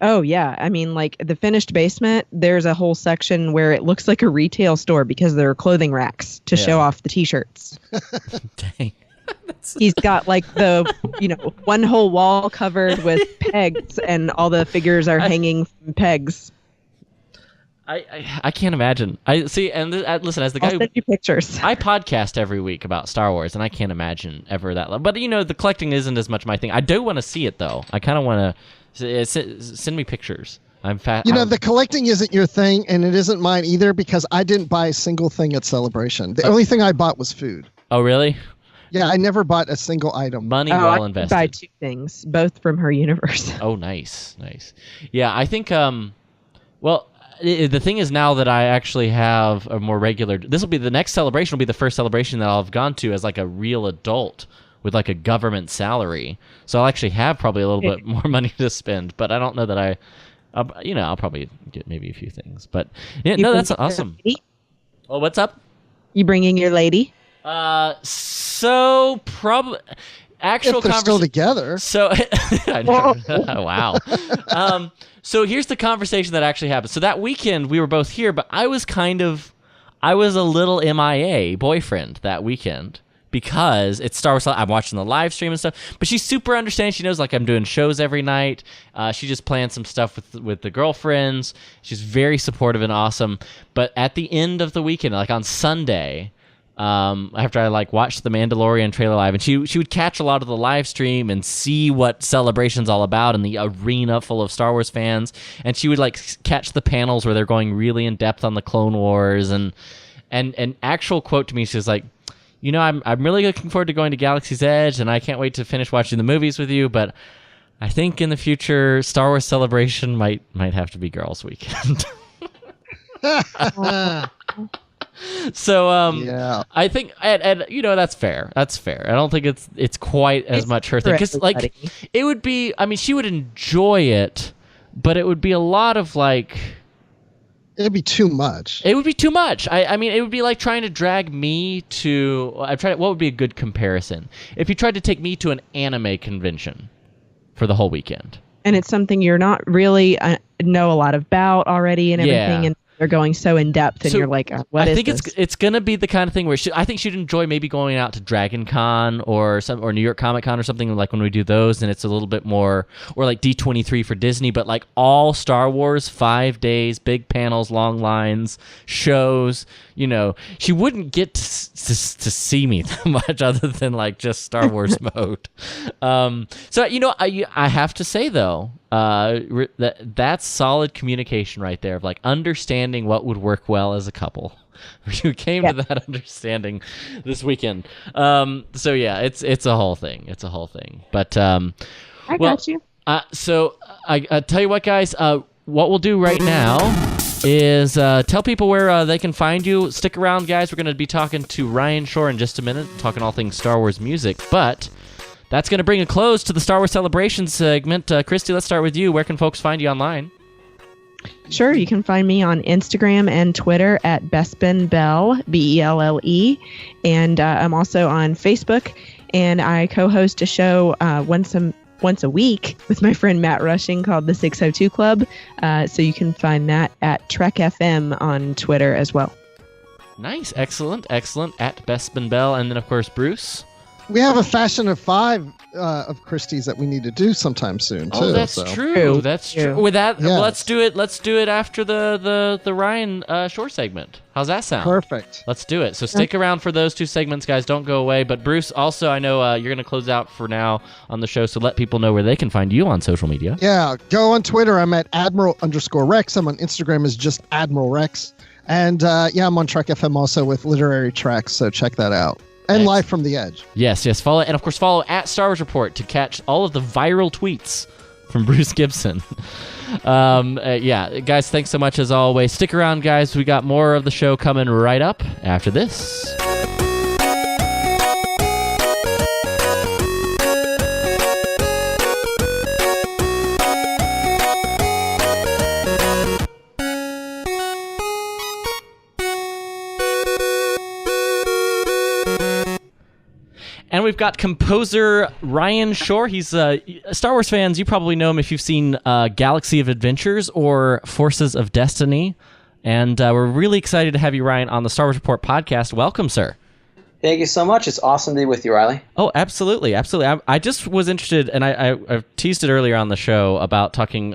Oh yeah, I mean like the finished basement. There's a whole section where it looks like a retail store because there are clothing racks to show off the t-shirts. Dang. He's got like the, one whole wall covered with pegs and all the figures are hanging from pegs. I can't imagine. I see, and listen, as the guy I'll send you pictures. I podcast every week about Star Wars, and I can't imagine ever that level. But the collecting isn't as much my thing. I do want to see it though. I kind of want to send me pictures. I'm fat. The collecting isn't your thing, and it isn't mine either because I didn't buy a single thing at Celebration. The only thing I bought was food. Oh, really? Yeah, I never bought a single item. Money well invested. I buy 2 things, both from her universe. Oh, nice. Yeah, I think. Well, the thing is now that I actually have a more regular. This will be the next celebration. Will be the first celebration that I'll have gone to as like a real adult with like a government salary. So I'll actually have probably a little bit more money to spend. But I don't know that I'll probably get maybe a few things. But yeah, no, that's awesome. Oh, what's up? You bringing your lady? So probably actual if they're still together. So I know. Wow. So here's the conversation that actually happened. So that weekend we were both here, but I was a little MIA boyfriend that weekend because it's Star Wars. I'm watching the live stream and stuff, but she's super understanding. She knows like I'm doing shows every night. She just planned some stuff with the girlfriends. She's very supportive and awesome. But at the end of the weekend, like on Sunday, after I like watched the Mandalorian trailer live, and she would catch a lot of the live stream and see what Celebration's all about in the arena full of Star Wars fans, and she would like catch the panels where they're going really in depth on the Clone Wars, and an actual quote to me, she was like, I'm really looking forward to going to Galaxy's Edge, and I can't wait to finish watching the movies with you, but I think in the future Star Wars Celebration might have to be girls' weekend. So yeah. I think and that's fair. That's fair. I don't think it's quite as much her thing because like it would be. I mean, she would enjoy it, but it would be a lot of like. It'd be too much. It would be too much. I mean, it would be like trying to drag me to. What would be a good comparison? If you tried to take me to an anime convention for the whole weekend, and it's something you're not really know a lot about already and everything, and they're going so in depth, and you're like, what is this? I think it's gonna be the kind of thing where I think she'd enjoy maybe going out to Dragon Con or New York Comic Con or something, like when we do those, and it's a little bit more, or like D23 for Disney, but like all Star Wars, 5 days, big panels, long lines, shows. She wouldn't get to see me that much other than like just Star Wars mode. So I have to say though, That's solid communication right there, of like understanding what would work well as a couple. You came to that understanding this weekend. So yeah, it's a whole thing. It's a whole thing. But I got you. So I tell you what, guys. What we'll do right now is tell people where they can find you. Stick around, guys. We're going to be talking to Ryan Shore in just a minute, talking all things Star Wars music. But that's going to bring a close to the Star Wars Celebration segment. Cristy, let's start with you. Where can folks find you online? Sure, you can find me on Instagram and Twitter at BespinBelle, Belle. And I'm also on Facebook, and I co-host a show once a week with my friend Matt Rushing called the 602 Club. So you can find that at Trek FM on Twitter as well. Nice. Excellent. At BespinBelle. And then, of course, Bruce. We have a Fashion of 5 of Christie's that we need to do sometime soon, too. Oh, that's true. That's true. With that, yes. Let's do it. Let's do it after the Ryan Shore segment. How's that sound? Perfect. Let's do it. So stick around for those two segments, guys. Don't go away. But Bruce, also, I know you're going to close out for now on the show, so let people know where they can find you on social media. Yeah, go on Twitter. I'm at Admiral_Rex. I'm on Instagram as just Admiral Rex. And I'm on Trek FM also with Literary Tracks, so check that out. And Live from the Edge. Yes. Follow, and of course, follow at Star Wars Report to catch all of the viral tweets from Bruce Gibson. Guys, thanks so much as always. Stick around, guys. We got more of the show coming right up after this. And we've got composer Ryan Shore. He's Star Wars fans. You probably know him if you've seen Galaxy of Adventures or Forces of Destiny. And we're really excited to have you, Ryan, on the Star Wars Report podcast. Welcome, sir. Thank you so much. It's awesome to be with you, Riley. Oh, absolutely. I just was interested, and I teased it earlier on the show about talking,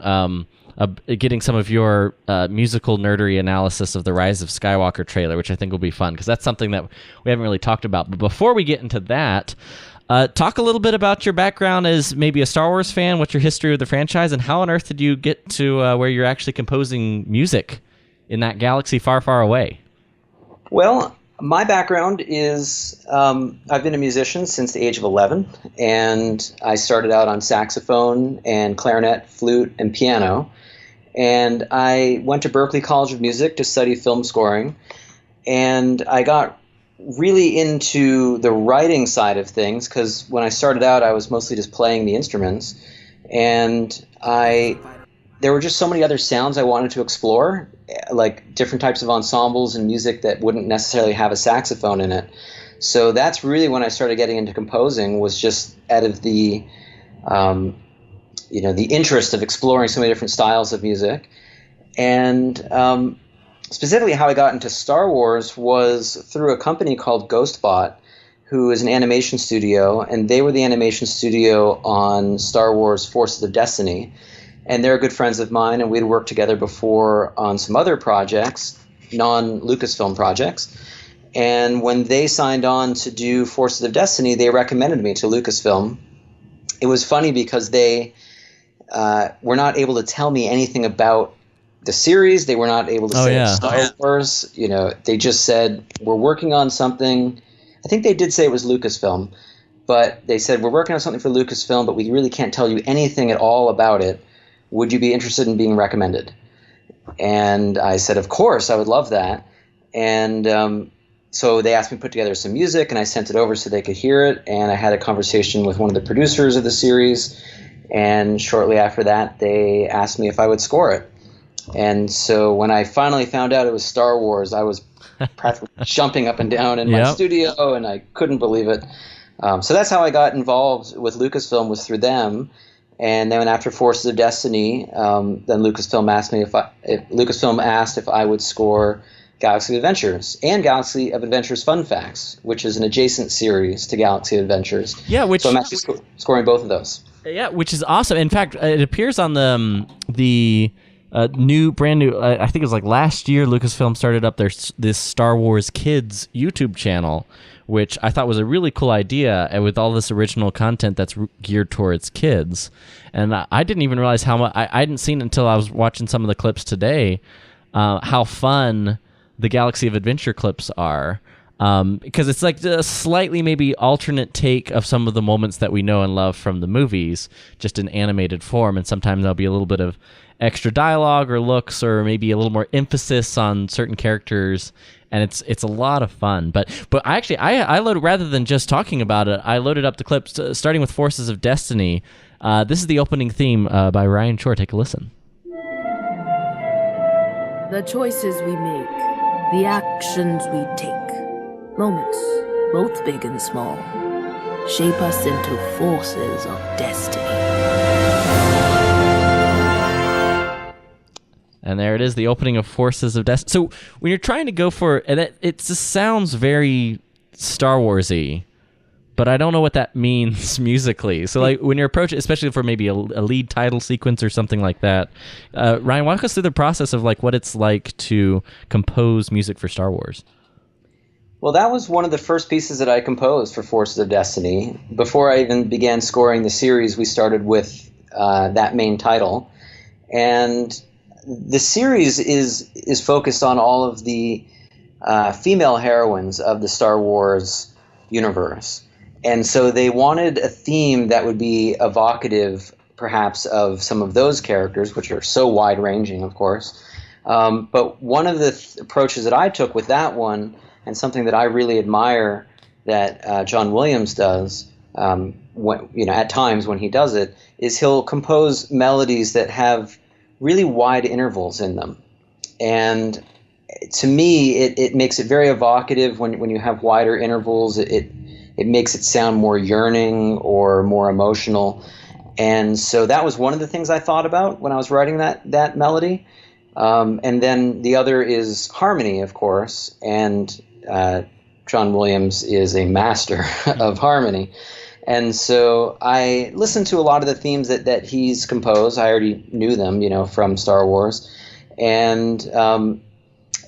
getting some of your musical nerdery analysis of the Rise of Skywalker trailer, which I think will be fun, because that's something that we haven't really talked about. But before we get into that, talk a little bit about your background as maybe a Star Wars fan, what's your history with the franchise, and how on earth did you get to where you're actually composing music in that galaxy far, far away? Well, my background is I've been a musician since the age of 11, and I started out on saxophone and clarinet, flute, and piano. And I went to Berklee College of Music to study film scoring, and I got really into the writing side of things, because when I started out, I was mostly just playing the instruments, and there were just so many other sounds I wanted to explore, like different types of ensembles and music that wouldn't necessarily have a saxophone in it. So that's really when I started getting into composing, was just out of the the interest of exploring so many different styles of music. And specifically how I got into Star Wars was through a company called Ghostbot, who is an animation studio, and they were the animation studio on Star Wars Forces of Destiny. And they're good friends of mine, and we'd worked together before on some other projects, non-Lucasfilm projects. And when they signed on to do Forces of Destiny, they recommended me to Lucasfilm. It was funny because they were not able to tell me anything about the series. They were not able to say Star Wars. They just said, we're working on something. I think they did say it was Lucasfilm, but they said, we're working on something for Lucasfilm, but we really can't tell you anything at all about it. Would you be interested in being recommended? And I said, of course, I would love that. And so they asked me to put together some music, and I sent it over so they could hear it. And I had a conversation with one of the producers of the series. And shortly after that, they asked me if I would score it. And so when I finally found out it was Star Wars, I was practically jumping up and down in my studio, and I couldn't believe it. So that's how I got involved with Lucasfilm, was through them. And then after Forces of Destiny, then Lucasfilm asked if I would score Galaxy of Adventures and Galaxy of Adventures Fun Facts, which is an adjacent series to Galaxy of Adventures. Yeah, so I'm actually scoring both of those. Yeah, which is awesome. In fact, it appears on the brand new. I think it was like last year. Lucasfilm started up this Star Wars Kids YouTube channel, which I thought was a really cool idea, and with all this original content that's geared towards kids. And I didn't even realize how much. I hadn't seen it until I was watching some of the clips today. How fun the Galaxy of Adventure clips are. Because it's like a slightly maybe alternate take of some of the moments that we know and love from the movies, just in animated form, and sometimes there'll be a little bit of extra dialogue or looks, or maybe a little more emphasis on certain characters, and it's a lot of fun. But I loaded, rather than just talking about it, I loaded up the clips, starting with Forces of Destiny. This is the opening theme by Ryan Shore. Take a listen. The choices we make, the actions we take, moments, both big and small, shape us into forces of destiny. And there it is, the opening of Forces of Destiny. So when you're trying to go for, and it just sounds very Star Wars-y, but I don't know what that means musically. So like when you're approaching, especially for maybe a lead title sequence or something like that, Ryan, walk us through the process of like what it's like to compose music for Star Wars. Well, that was one of the first pieces that I composed for Forces of Destiny. Before I even began scoring the series, we started with that main title. And the series is focused on all of the female heroines of the Star Wars universe. And so they wanted a theme that would be evocative, perhaps, of some of those characters, which are so wide-ranging, of course. But one of the approaches that I took with that one, and something that I really admire that John Williams does, at times when he does it, is he'll compose melodies that have really wide intervals in them. And to me, it makes it very evocative when you have wider intervals. It makes it sound more yearning or more emotional. And so that was one of the things I thought about when I was writing that melody. And then the other is harmony, of course. And John Williams is a master of harmony. And so I listened to a lot of the themes that he's composed. I already knew them, from Star Wars. And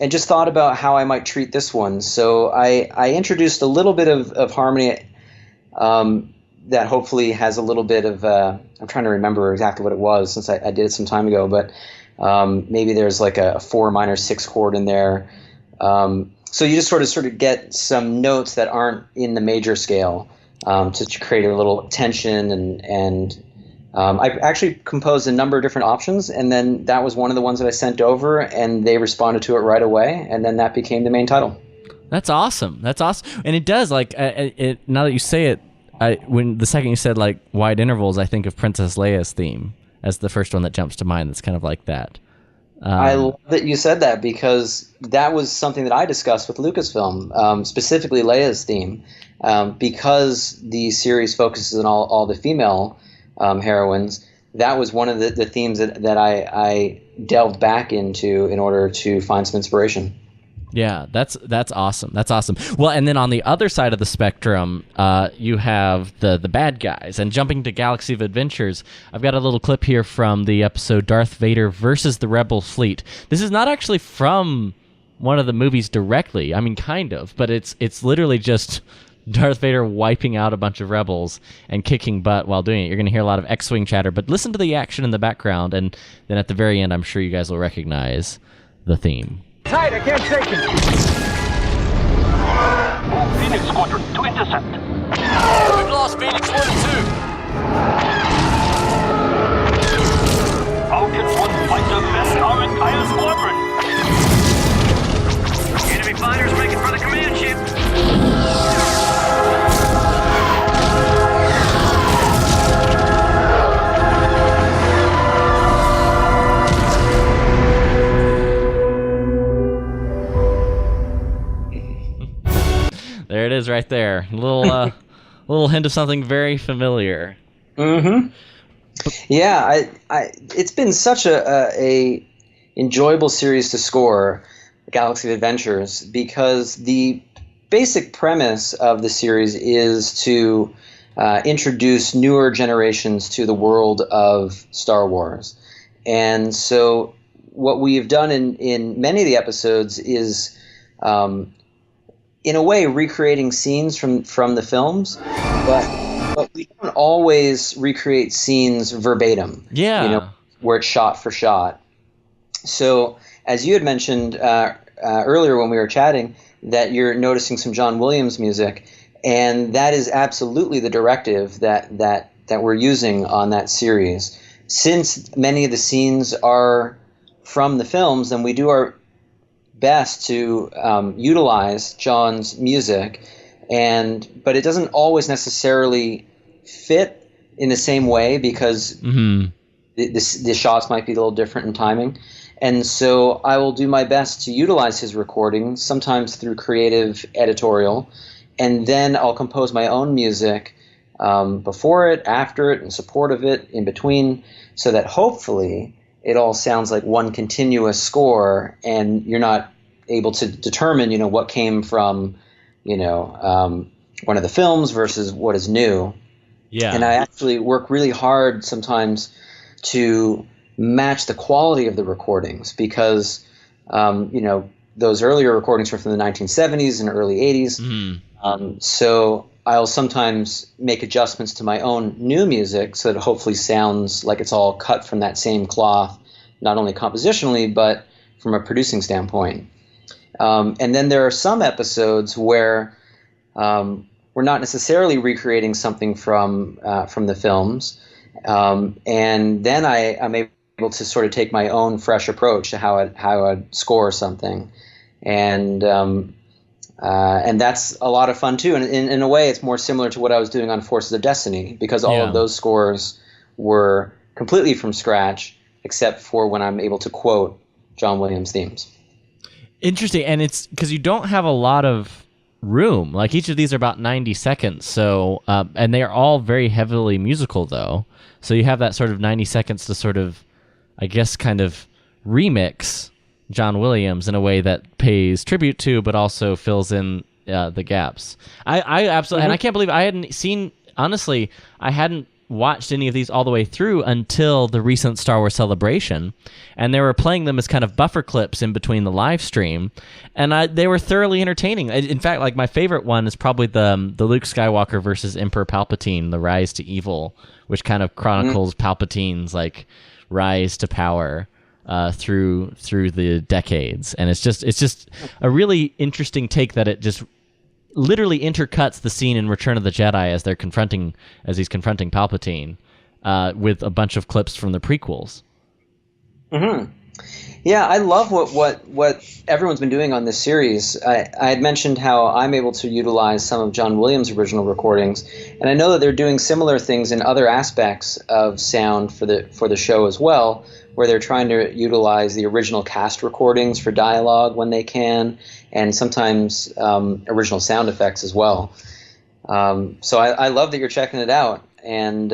just thought about how I might treat this one. So I introduced a little bit of harmony that hopefully has a little bit of, I'm trying to remember exactly what it was since I did it some time ago, but maybe there's like a 4 minor 6 chord in there. So you just sort of get some notes that aren't in the major scale to create a little tension. And I actually composed a number of different options, and then that was one of the ones that I sent over, and they responded to it right away, and then that became the main title. That's awesome. And it does, like, now that you say it, when the second you said, like, wide intervals, I think of Princess Leia's theme as the first one that jumps to mind that's kind of like that. I love that you said that, because that was something that I discussed with Lucasfilm, specifically Leia's theme, because the series focuses on all the female heroines. That was one of the themes that I delved back into in order to find some inspiration. Yeah, that's awesome. That's awesome. Well, and then on the other side of the spectrum, you have the bad guys. And jumping to Galaxy of Adventures, I've got a little clip here from the episode Darth Vader versus the Rebel Fleet. This is not actually from one of the movies directly. I mean, kind of, but it's literally just Darth Vader wiping out a bunch of rebels and kicking butt while doing it. You're going to hear a lot of X-Wing chatter, but listen to the action in the background, and then at the very end, I'm sure you guys will recognize the theme. Tight, I can't take him. Phoenix Squadron to intercept. We've lost Phoenix 1 and 2. Falcon 1 fighter best our entire squadron. Enemy fighters making for the command ship. There it is, right there. A little hint of something very familiar. Mm-hmm. Yeah, it's been such a enjoyable series to score, Galaxy of Adventures, because the basic premise of the series is to introduce newer generations to the world of Star Wars. And so what we've done in many of the episodes is, in a way, recreating scenes from the films, but we don't always recreate scenes verbatim. Yeah. Where it's shot for shot. So, as you had mentioned earlier when we were chatting, that you're noticing some John Williams music, and that is absolutely the directive that we're using on that series. Since many of the scenes are from the films, then we do our best to utilize John's music, but it doesn't always necessarily fit in the same way because the shots might be a little different in timing. And so I will do my best to utilize his recordings, sometimes through creative editorial, and then I'll compose my own music before it, after it, in support of it, in between, so that hopefully it all sounds like one continuous score, and you're not able to determine, what came from, one of the films versus what is new. Yeah. And I actually work really hard sometimes to match the quality of the recordings because, those earlier recordings were from the 1970s and early 80s. So I'll sometimes make adjustments to my own new music so that it hopefully sounds like it's all cut from that same cloth, not only compositionally, but from a producing standpoint. And then there are some episodes where we're not necessarily recreating something from the films. And then I'm able to sort of take my own fresh approach to how I'd score something. And that's a lot of fun too. And in a way, it's more similar to what I was doing on Forces of Destiny, because all of those scores were completely from scratch, except for when I'm able to quote John Williams themes. Interesting. And it's because you don't have a lot of room. Like each of these are about 90 seconds. So, and they are all very heavily musical though. So you have that sort of 90 seconds to sort of, I guess, kind of remix John Williams in a way that pays tribute to, but also fills in the gaps. I absolutely, and I can't believe I hadn't seen, honestly, I hadn't watched any of these all the way through until the recent Star Wars Celebration, and they were playing them as kind of buffer clips in between the live stream, and they were thoroughly entertaining. In fact, like my favorite one is probably the Luke Skywalker versus Emperor Palpatine, The Rise to Evil, which kind of chronicles Palpatine's like rise to power through the decades, and it's just a really interesting take that it just literally intercuts the scene in Return of the Jedi as he's confronting Palpatine with a bunch of clips from the prequels. Yeah, I love what everyone's been doing on this series. I had mentioned how I'm able to utilize some of John Williams' original recordings, and I know that they're doing similar things in other aspects of sound for the show as well, where they're trying to utilize the original cast recordings for dialogue when they can, and sometimes original sound effects as well. So I love that you're checking it out and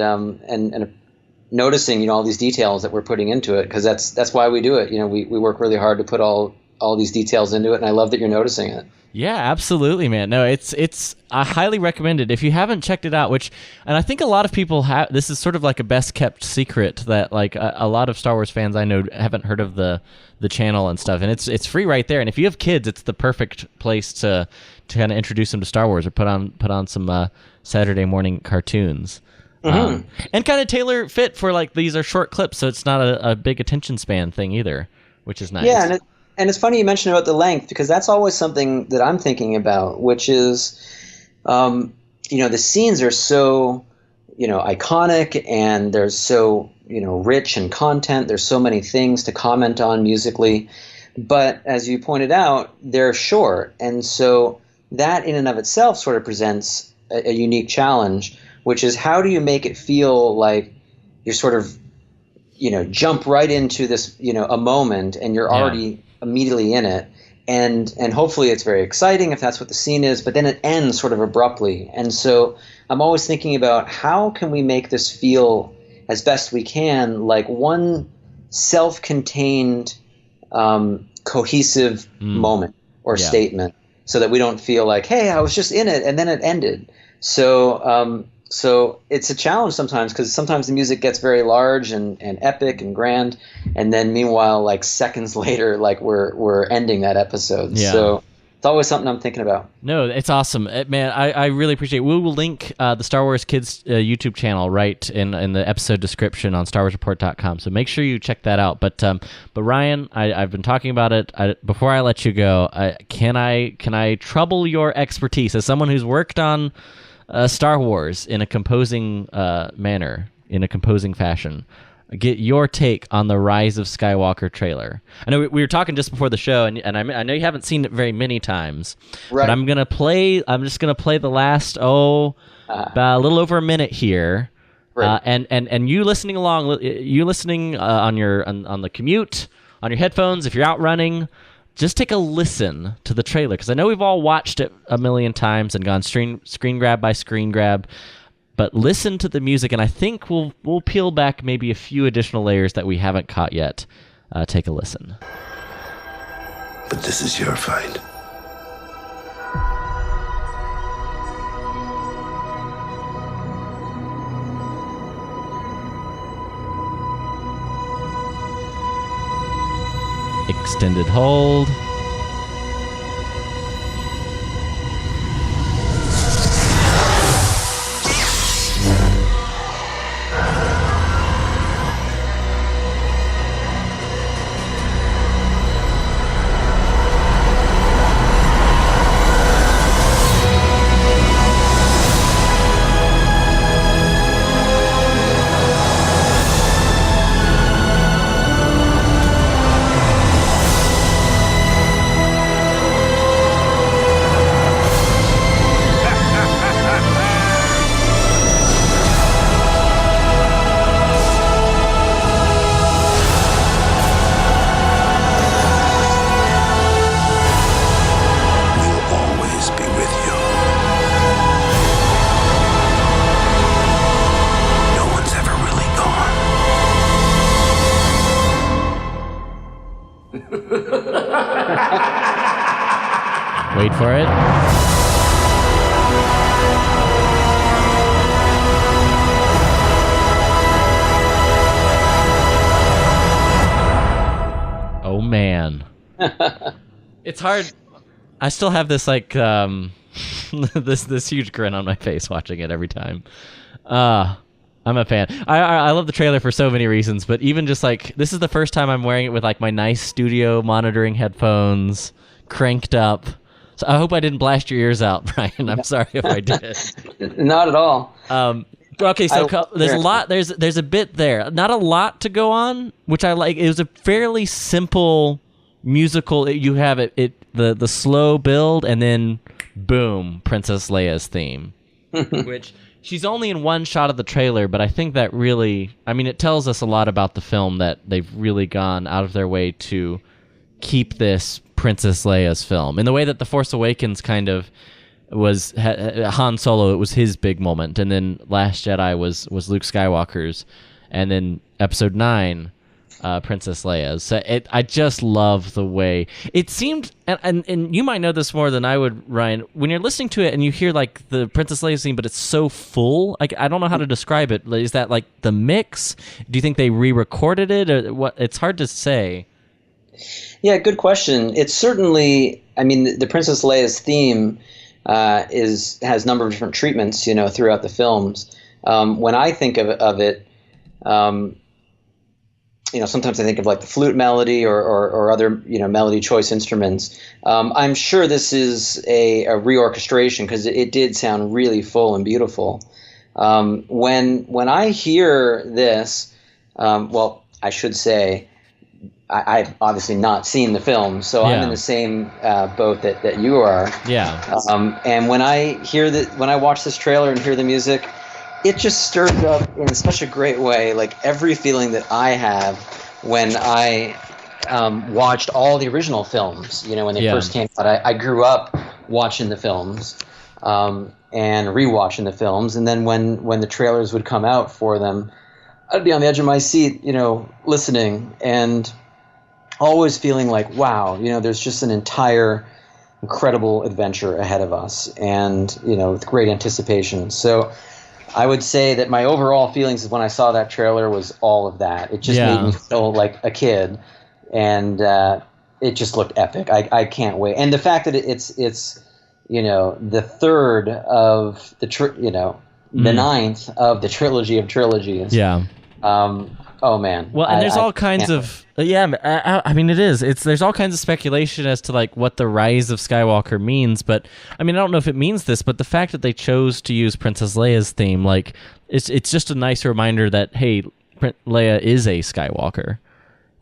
noticing all these details that we're putting into it, because that's why we do it. We work really hard to put all these details into it, and I love that you're noticing it. Yeah, absolutely, man. No, it's I highly recommend it if you haven't checked it out. And I think a lot of people have. This is sort of like a best kept secret that like a lot of Star Wars fans I know haven't heard of the channel and stuff. And it's free right there. And if you have kids, it's the perfect place to kind of introduce them to Star Wars or put on some Saturday morning cartoons. And kind of tailor fit for like these are short clips, so it's not a big attention span thing either, which is nice. Yeah, and it's funny you mentioned about the length, because that's always something that I'm thinking about, which is, the scenes are so, iconic, and they're so, rich in content. There's so many things to comment on musically, but as you pointed out, they're short, and so that in and of itself sort of presents a unique challenge, which is how do you make it feel like you're sort of, jump right into this, a moment, and you're already immediately in it, and hopefully it's very exciting if that's what the scene is, but then it ends sort of abruptly. And so I'm always thinking about how can we make this feel as best we can like one self-contained cohesive moment or statement, so that we don't feel like, hey, I was just in it and then it ended. So it's a challenge sometimes, because sometimes the music gets very large and epic and grand, and then meanwhile, like seconds later, like we're ending that episode. Yeah. So it's always something I'm thinking about. No, it's awesome, man. I really appreciate it. We will link the Star Wars Kids YouTube channel right in the episode description on StarWarsReport.com. So make sure you check that out. But Ryan, I've been talking about it. Before I let you go, can I trouble your expertise as someone who's worked on Star Wars in a composing manner, in a composing fashion? Get your take on the Rise of Skywalker trailer. I know we were talking just before the show, and I know you haven't seen it very many times, right. But I'm just gonna play the last about a little over a minute here, right. And you listening along, on the commute, on your headphones, if you're out running, just take a listen to the trailer, because I know we've all watched it a million times and gone screen grab by screen grab. But listen to the music, and I think we'll peel back maybe a few additional layers that we haven't caught yet. Take a listen. But this is your fight. Extended hold. Wait for it. Oh man. It's hard. I still have this like this huge grin on my face watching it every time. I'm a fan. I love the trailer for so many reasons, but even just like this is the first time I'm wearing it with like my nice studio monitoring headphones cranked up. So I hope I didn't blast your ears out, Brian. I'm sorry if I did. Not at all. Okay, so there's a lot. There's a bit there. Not a lot to go on, which I like. It was a fairly simple musical. You have the slow build, and then boom, Princess Leia's theme, which she's only in one shot of the trailer, but I think that really, I mean, it tells us a lot about the film that they've really gone out of their way to keep this Princess Leia's film in the way that The Force Awakens kind of was Han Solo. It was his big moment, and then Last Jedi was Luke Skywalker's, and then Episode 9, Princess Leia's. So I just love the way it seemed, and you might know this more than I would, Ryan. When you're listening to it and you hear like the Princess Leia scene, but it's so full. Like I don't know how to describe it. Is that like the mix? Do you think they re-recorded it, or what? It's hard to say. Yeah, good question. It's certainly, I mean, the Princess Leia's theme has a number of different treatments, throughout the films. When I think of it, sometimes I think of like the flute melody or other, melody choice instruments. I'm sure this is a reorchestration because it did sound really full and beautiful. When I hear this, well, I should say, I've obviously not seen the film, so yeah. I'm in the same boat that you are. Yeah. And when I watch this trailer and hear the music, it just stirs up in such a great way, like every feeling that I have when I watched all the original films. When they first came out, I grew up watching the films and rewatching the films, and then when the trailers would come out for them, I'd be on the edge of my seat, listening and always feeling like, wow, there's just an entire incredible adventure ahead of us, and with great anticipation. So I would say that my overall feelings when I saw that trailer was all of that. It just made me feel like a kid, and it just looked epic. I can't wait. And the fact that it's the third of the the ninth of the trilogy of trilogies. Yeah. Oh man. Well, and there's all kinds of I mean, there's all kinds of speculation as to like what the rise of Skywalker means, but I mean, I don't know if it means this, but the fact that they chose to use Princess Leia's theme, like it's just a nice reminder that hey, Leia is a Skywalker,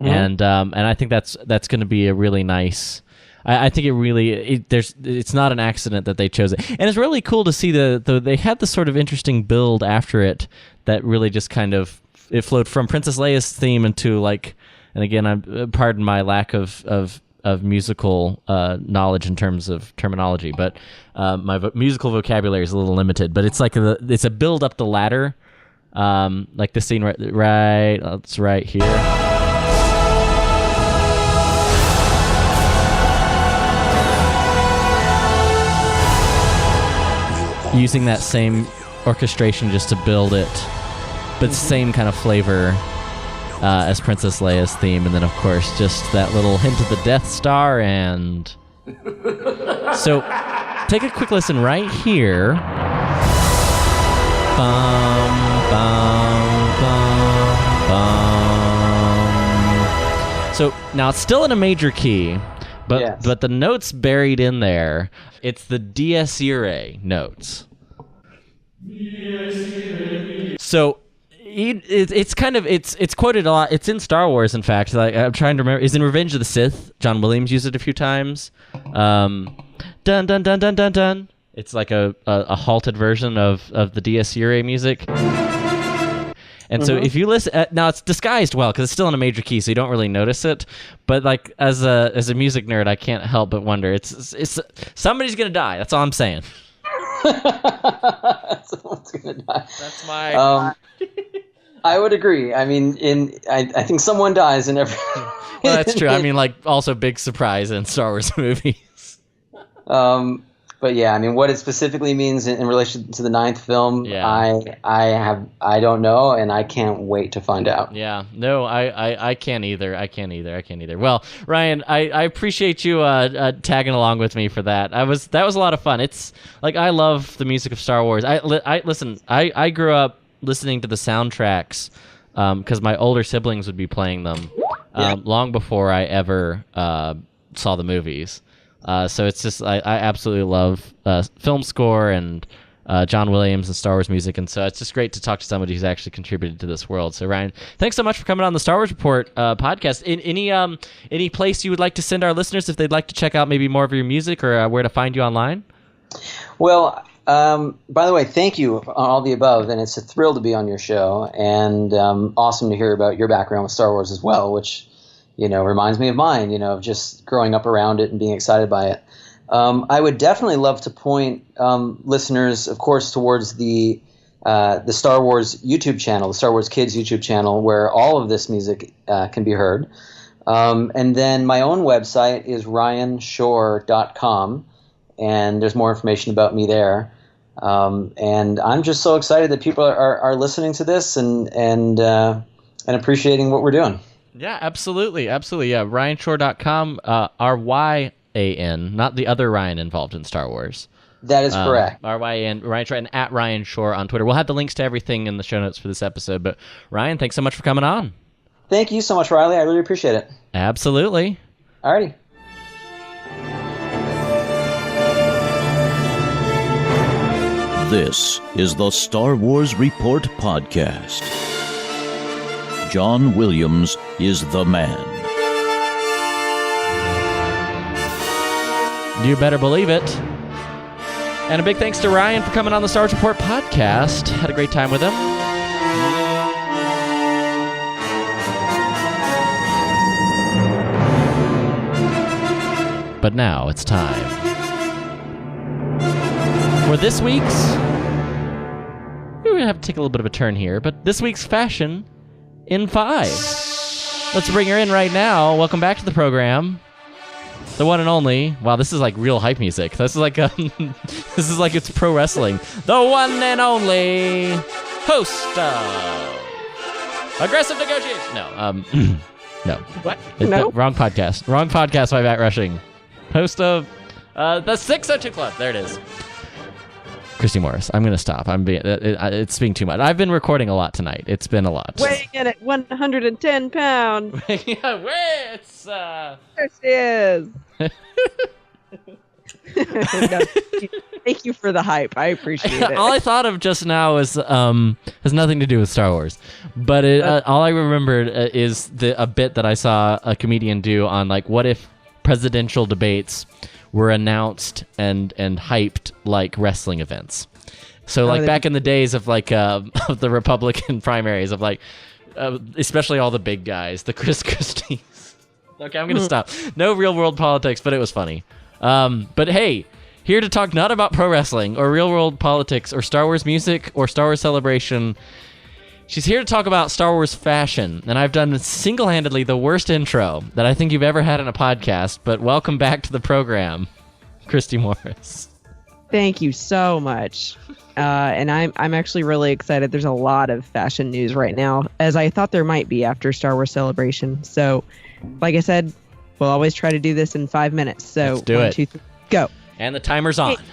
and I think that's going to be a really nice. I think it's not an accident that they chose it, and it's really cool to see they had this sort of interesting build after it that really just kind of. It flowed from Princess Leia's theme into like, and again, pardon my lack of musical knowledge in terms of terminology, but my musical vocabulary is a little limited. But it's like it's a build up the ladder, like this scene it's right here. Using that same orchestration just to build it. But same kind of flavor as Princess Leia's theme, and then of course just that little hint of the Death Star, and so take a quick listen right here. Bum, bum, bum, bum. So now it's still in a major key, but the notes buried in there, it's the Dies Irae notes. So. It's quoted a lot. It's in Star Wars, in fact. Like I'm trying to remember. Is in Revenge of the Sith. John Williams used it a few times. Dun dun dun dun dun dun. It's like a halted version of the Dies Irae music. And so if you listen, now it's disguised well because it's still in a major key, so you don't really notice it. But like as a music nerd, I can't help but wonder. It's somebody's gonna die. That's all I'm saying. Someone's gonna die. That's my. I would agree. I mean, I think someone dies in every. Well, that's true. I mean, like also big surprise in Star Wars movies. But yeah, I mean, what it specifically means in relation to the ninth film, I don't know, and I can't wait to find out. Yeah, no, I can't either. I can't either. Well, Ryan, I appreciate you tagging along with me for that. That was a lot of fun. It's like I love the music of Star Wars. I grew up listening to the soundtracks because my older siblings would be playing them long before I ever saw the movies. So it's just I absolutely love film score and John Williams and Star Wars music, and so it's just great to talk to somebody who's actually contributed to this world. So Ryan, thanks so much for coming on the Star Wars Report podcast. Any place you would like to send our listeners if they'd like to check out maybe more of your music or where to find you online? Well, by the way, thank you on all the above, and it's a thrill to be on your show, and awesome to hear about your background with Star Wars as well, which reminds me of mine, of just growing up around it and being excited by it. I would definitely love to point listeners, of course, towards the Star Wars YouTube channel, the Star Wars Kids YouTube channel, where all of this music can be heard. And then my own website is ryanshore.com, and there's more information about me there. And I'm just so excited that people are listening to this and appreciating what we're doing. Yeah, absolutely. Yeah, ryanshore.com, RYAN, not the other Ryan involved in Star Wars. That is correct. RYAN, Ryan Shore, and at Ryan Shore on Twitter. We'll have the links to everything in the show notes for this episode. But Ryan, thanks so much for coming on. Thank you so much, Riley. I really appreciate it. Absolutely. Alrighty. This is the Star Wars Report podcast. John Williams is the man. You better believe it. And a big thanks to Ryan for coming on the Star Wars Report podcast. Had a great time with him. But now it's time for this week's... We're going to have to take a little bit of a turn here, but this week's Fashion in 5. Let's bring her in right now. Welcome back to the program, the one and only. Wow, this is like real hype music. This is like this is like it's pro wrestling. The one and only host of Aggressive Negotiation. No, no. What? No. Wrong podcast. Wrong podcast by Matt Rushing. Host of the 602 Club. There it is. Cristy Morris. I'm gonna stop. It's being too much. I've been recording a lot tonight. It's been a lot. Weighing in at 110 pounds. Yeah, it's there she is. No, thank you for the hype. I appreciate it. All I thought of just now is has nothing to do with Star Wars, but all I remembered is a bit that I saw a comedian do on like what if presidential debates were announced and hyped like wrestling events. So like back in the days of like of the Republican primaries of like especially all the big guys, the Chris Christies. Okay, I'm gonna stop. No real world politics, but it was funny. But hey, here to talk not about pro wrestling or real world politics or Star Wars music or Star Wars Celebration. She's here to talk about Star Wars fashion, and I've done single-handedly the worst intro that I think you've ever had in a podcast, but welcome back to the program, Cristy Morris. Thank you so much. And I'm actually really excited. There's a lot of fashion news right now, as I thought there might be after Star Wars Celebration. So, like I said, we'll always try to do this in 5 minutes. So, let's do 1, it. 2, 3, go. And the timer's on. Hey.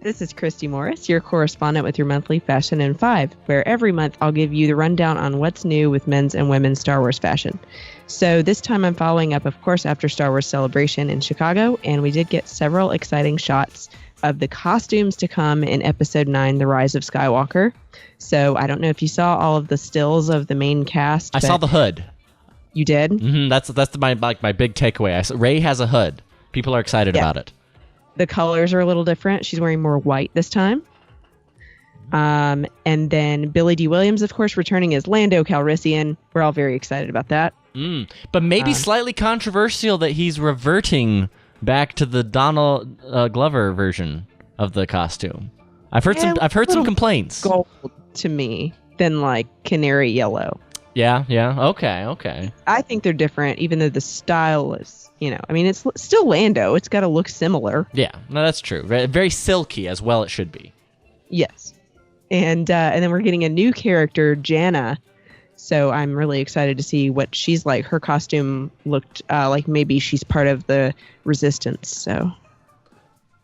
This is Cristy Morris, your correspondent with your monthly Fashion in 5, where every month I'll give you the rundown on what's new with men's and women's Star Wars fashion. So this time I'm following up, of course, after Star Wars Celebration in Chicago, and we did get several exciting shots of the costumes to come in Episode 9, The Rise of Skywalker. So I don't know if you saw all of the stills of the main cast. I saw the hood. You did? Mm-hmm, that's my big takeaway. Rey has a hood. People are excited about it. The colors are a little different. She's wearing more white this time. And then Billy D. Williams, of course, returning as Lando Calrissian. We're all very excited about that. But maybe slightly controversial that he's reverting back to the Donald Glover version of the costume. I've heard some complaints. Gold to me than like canary yellow. Yeah. Okay. I think they're different, even though the style is, I mean, it's still Lando. It's got to look similar. Yeah, no, that's true. Very silky as well. It should be. Yes, and then we're getting a new character, Janna. So I'm really excited to see what she's like. Her costume looked like maybe she's part of the Resistance. So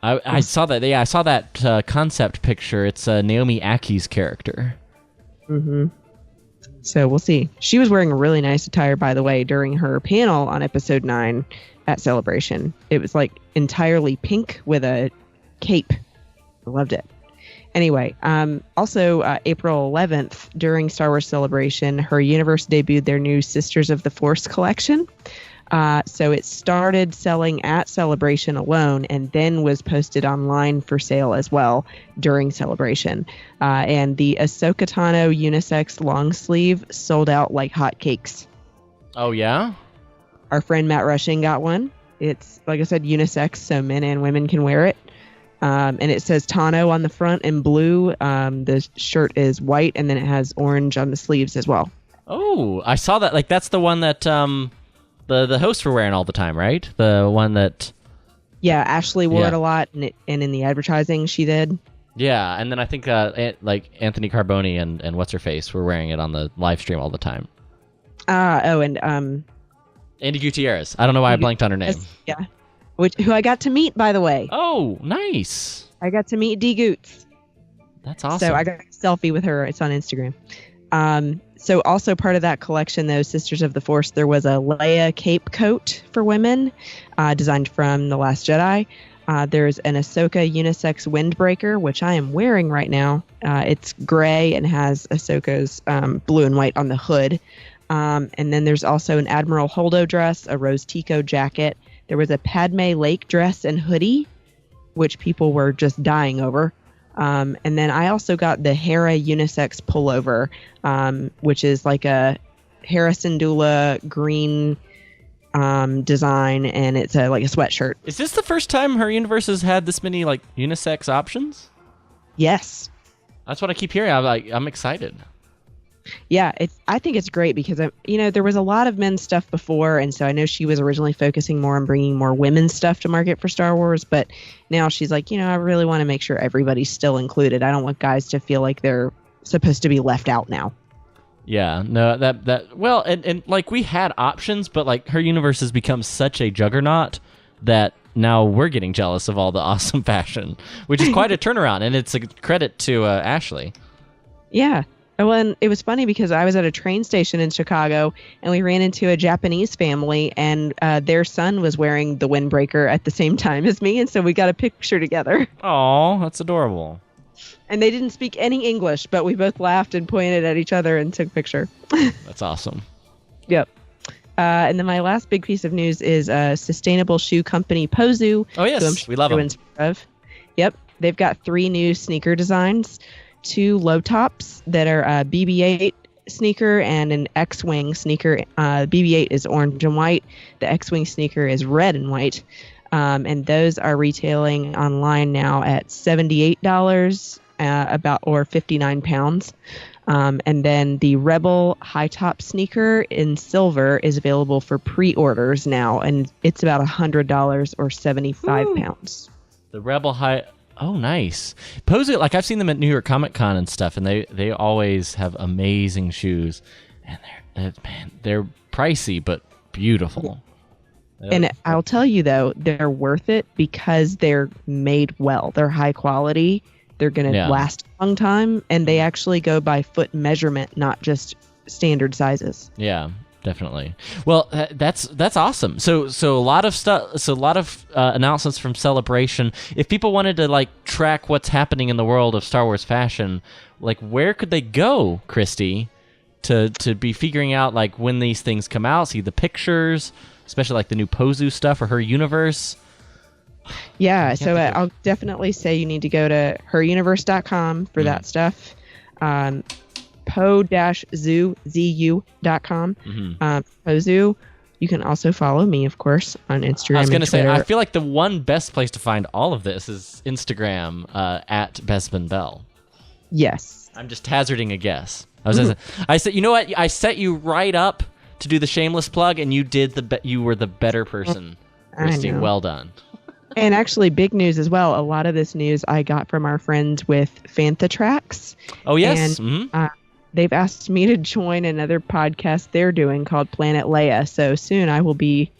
I saw that. Yeah, I saw that concept picture. It's Naomi Aki's character. Mm-hmm. So we'll see. She was wearing a really nice attire, by the way, during her panel on Episode 9 at Celebration. It was like entirely pink with a cape. I loved it. Anyway, also April 11th, during Star Wars Celebration, her universe debuted their new Sisters of the Force collection. So it started selling at Celebration alone and then was posted online for sale as well during Celebration. And the Ahsoka Tano unisex long sleeve sold out like hotcakes. Oh, yeah? Our friend Matt Rushing got one. It's, like I said, unisex, so men and women can wear it. And it says Tano on the front in blue. The shirt is white, and then it has orange on the sleeves as well. Oh, I saw that. Like, that's the one that... The hosts were wearing all the time, right? The one that... Yeah, Ashley wore it a lot, and in the advertising she did. Yeah, and then I think like Anthony Carboni and What's-Her-Face were wearing it on the live stream all the time. And... Andy Gutierrez. I don't know why I blanked on her name. Yeah. Who I got to meet, by the way. Oh, nice. I got to meet D. Goots. That's awesome. So I got a selfie with her. It's on Instagram. So also part of that collection, though, Sisters of the Force, there was a Leia cape coat for women, designed from The Last Jedi. There's an Ahsoka unisex windbreaker, which I am wearing right now. It's gray and has Ahsoka's blue and white on the hood. And then there's also an Admiral Holdo dress, a Rose Tico jacket. There was a Padme Lake dress and hoodie, which people were just dying over. And then I also got the Hera unisex pullover, which is like a Hera Syndulla green design, and it's like a sweatshirt. Is this the first time her universe has had this many like unisex options? Yes. That's what I keep hearing. I'm excited. Yeah, I think it's great because there was a lot of men's stuff before, and so I know she was originally focusing more on bringing more women's stuff to market for Star Wars, but now she's like, I really want to make sure everybody's still included. I don't want guys to feel like they're supposed to be left out now. Yeah, no, well, and like we had options, but like her universe has become such a juggernaut that now we're getting jealous of all the awesome fashion, which is quite a turnaround, and it's a credit to Ashley. Yeah. Well, and it was funny because I was at a train station in Chicago and we ran into a Japanese family and their son was wearing the windbreaker at the same time as me. And so we got a picture together. Oh, that's adorable. And they didn't speak any English, but we both laughed and pointed at each other and took a picture. That's awesome. Yep. And then my last big piece of news is sustainable shoe company Pozu. Oh, yes. We love them. Yep. They've got 3 new sneaker designs. 2 low tops that are a BB-8 sneaker and an X-Wing sneaker. BB-8 is orange and white. The X-Wing sneaker is red and white. And those are retailing online now at $78 or 59 pounds. And then the Rebel high top sneaker in silver is available for pre-orders now, and it's about $100 or 75 pounds. The Rebel high. Oh, nice. Pozu, like I've seen them at New York Comic Con and stuff, and they always have amazing shoes, and they're pricey but beautiful. And I'll tell you though, they're worth it because they're made well. They're high quality. They're going to last a long time, and they actually go by foot measurement, not just standard sizes. Yeah, definitely. Well, that's awesome. So a lot of stuff. So a lot of announcements from Celebration. If people wanted to like track what's happening in the world of Star Wars fashion, like where could they go, Christy, to be figuring out like when these things come out, see the pictures, especially like the new Pozu stuff or her universe? Yeah, so I'll definitely say you need to go to heruniverse.com for that stuff. po-zoo.com. Pozu. You can also follow me, of course, on Instagram. I was going to say, I Twitter. feel like the one best place to find all of this is Instagram at Besman Bell. Yes. I'm just hazarding a guess. I said, you know what? I set you right up to do the shameless plug, and you did you were the better person, Christy. Well done. And actually, big news as well. A lot of this news I got from our friends with Fantha Tracks. Oh, yes. And they've asked me to join another podcast they're doing called Planet Leia. So soon I will be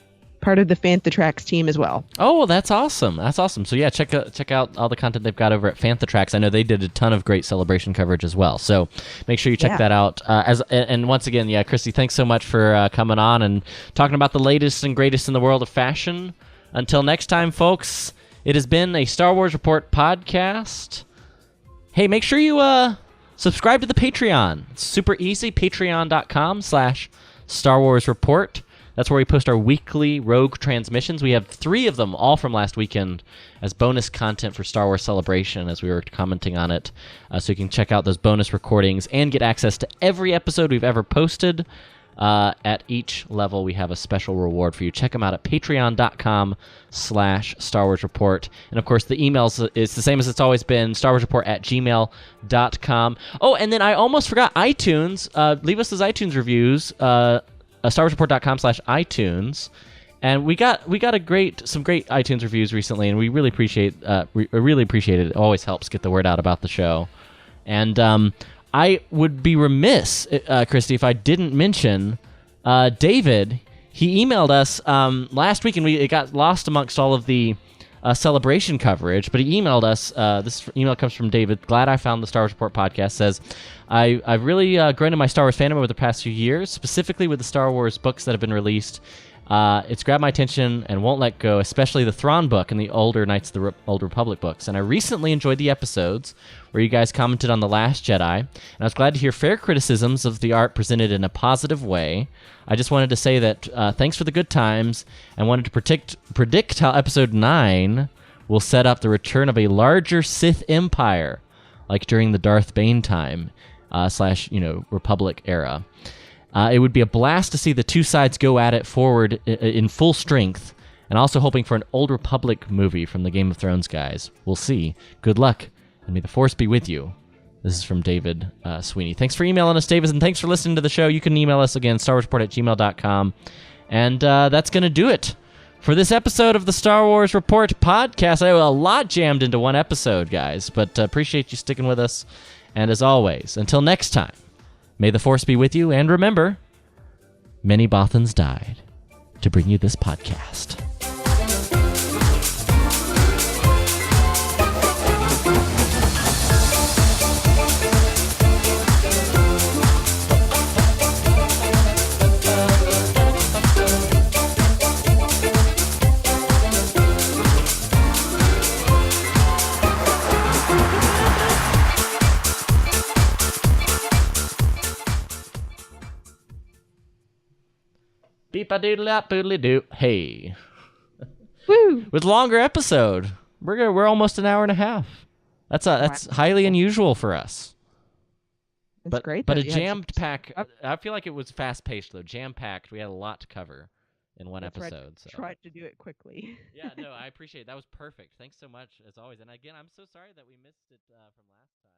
part of the Fantha Tracks team as well. Oh, well, that's awesome. That's awesome. So yeah, check out all the content they've got over at Fantha Tracks. I know they did a ton of great Celebration coverage as well. So make sure you check that out. And once again, yeah, Christy, thanks so much for coming on and talking about the latest and greatest in the world of fashion. Until next time, folks, it has been a Star Wars Report podcast. Hey, make sure you subscribe to the Patreon. It's super easy, patreon.com/Star Wars Report. That's where we post our weekly Rogue transmissions. We have 3 of them, all from last weekend, as bonus content for Star Wars Celebration, as we were commenting on it. So you can check out those bonus recordings and get access to every episode we've ever posted. At each level, we have a special reward for you. Check them out at patreon.com/Star Wars Report. And of course, the emails is the same as it's always been, starwarsreport@gmail.com. Oh, and then I almost forgot iTunes. Leave us those iTunes reviews, starwarsreport.com/iTunes. And we got some great iTunes reviews recently, and we really appreciate it. It always helps get the word out about the show. And I would be remiss, Christy, if I didn't mention David. He emailed us last week, and it got lost amongst all of the Celebration coverage, but he emailed us. This email comes from David. Glad I found the Star Wars Report podcast. Says, I've really grown in my Star Wars fandom over the past few years, specifically with the Star Wars books that have been released. It's grabbed my attention and won't let go, especially the Thrawn book and the older Knights of the Old Republic books. And I recently enjoyed the episodes where you guys commented on The Last Jedi, and I was glad to hear fair criticisms of the art presented in a positive way. I just wanted to say that thanks for the good times, and wanted to predict how Episode 9 will set up the return of a larger Sith Empire, like during the Darth Bane time, / Republic era. It would be a blast to see the two sides go at it forward in full strength, and also hoping for an Old Republic movie from the Game of Thrones guys. We'll see. Good luck, and may the Force be with you. This is from David Sweeney. Thanks for emailing us, David, and thanks for listening to the show. You can email us again, starwarsreport@gmail.com. And that's going to do it for this episode of the Star Wars Report podcast. I have a lot jammed into one episode, guys, but appreciate you sticking with us. And as always, until next time, may the Force be with you, and remember, many Bothans died to bring you this podcast. Beep-a-doodle-dop-boodly-doo. Hey. Woo! With longer episode. We're almost an hour and a half. That's highly unusual for us. It's great. But a jammed pack. I feel like it was fast paced though. Jam packed. We had a lot to cover in one episode. Tried to do it quickly. Yeah, no, I appreciate it. That was perfect. Thanks so much as always. And again, I'm so sorry that we missed it from last time.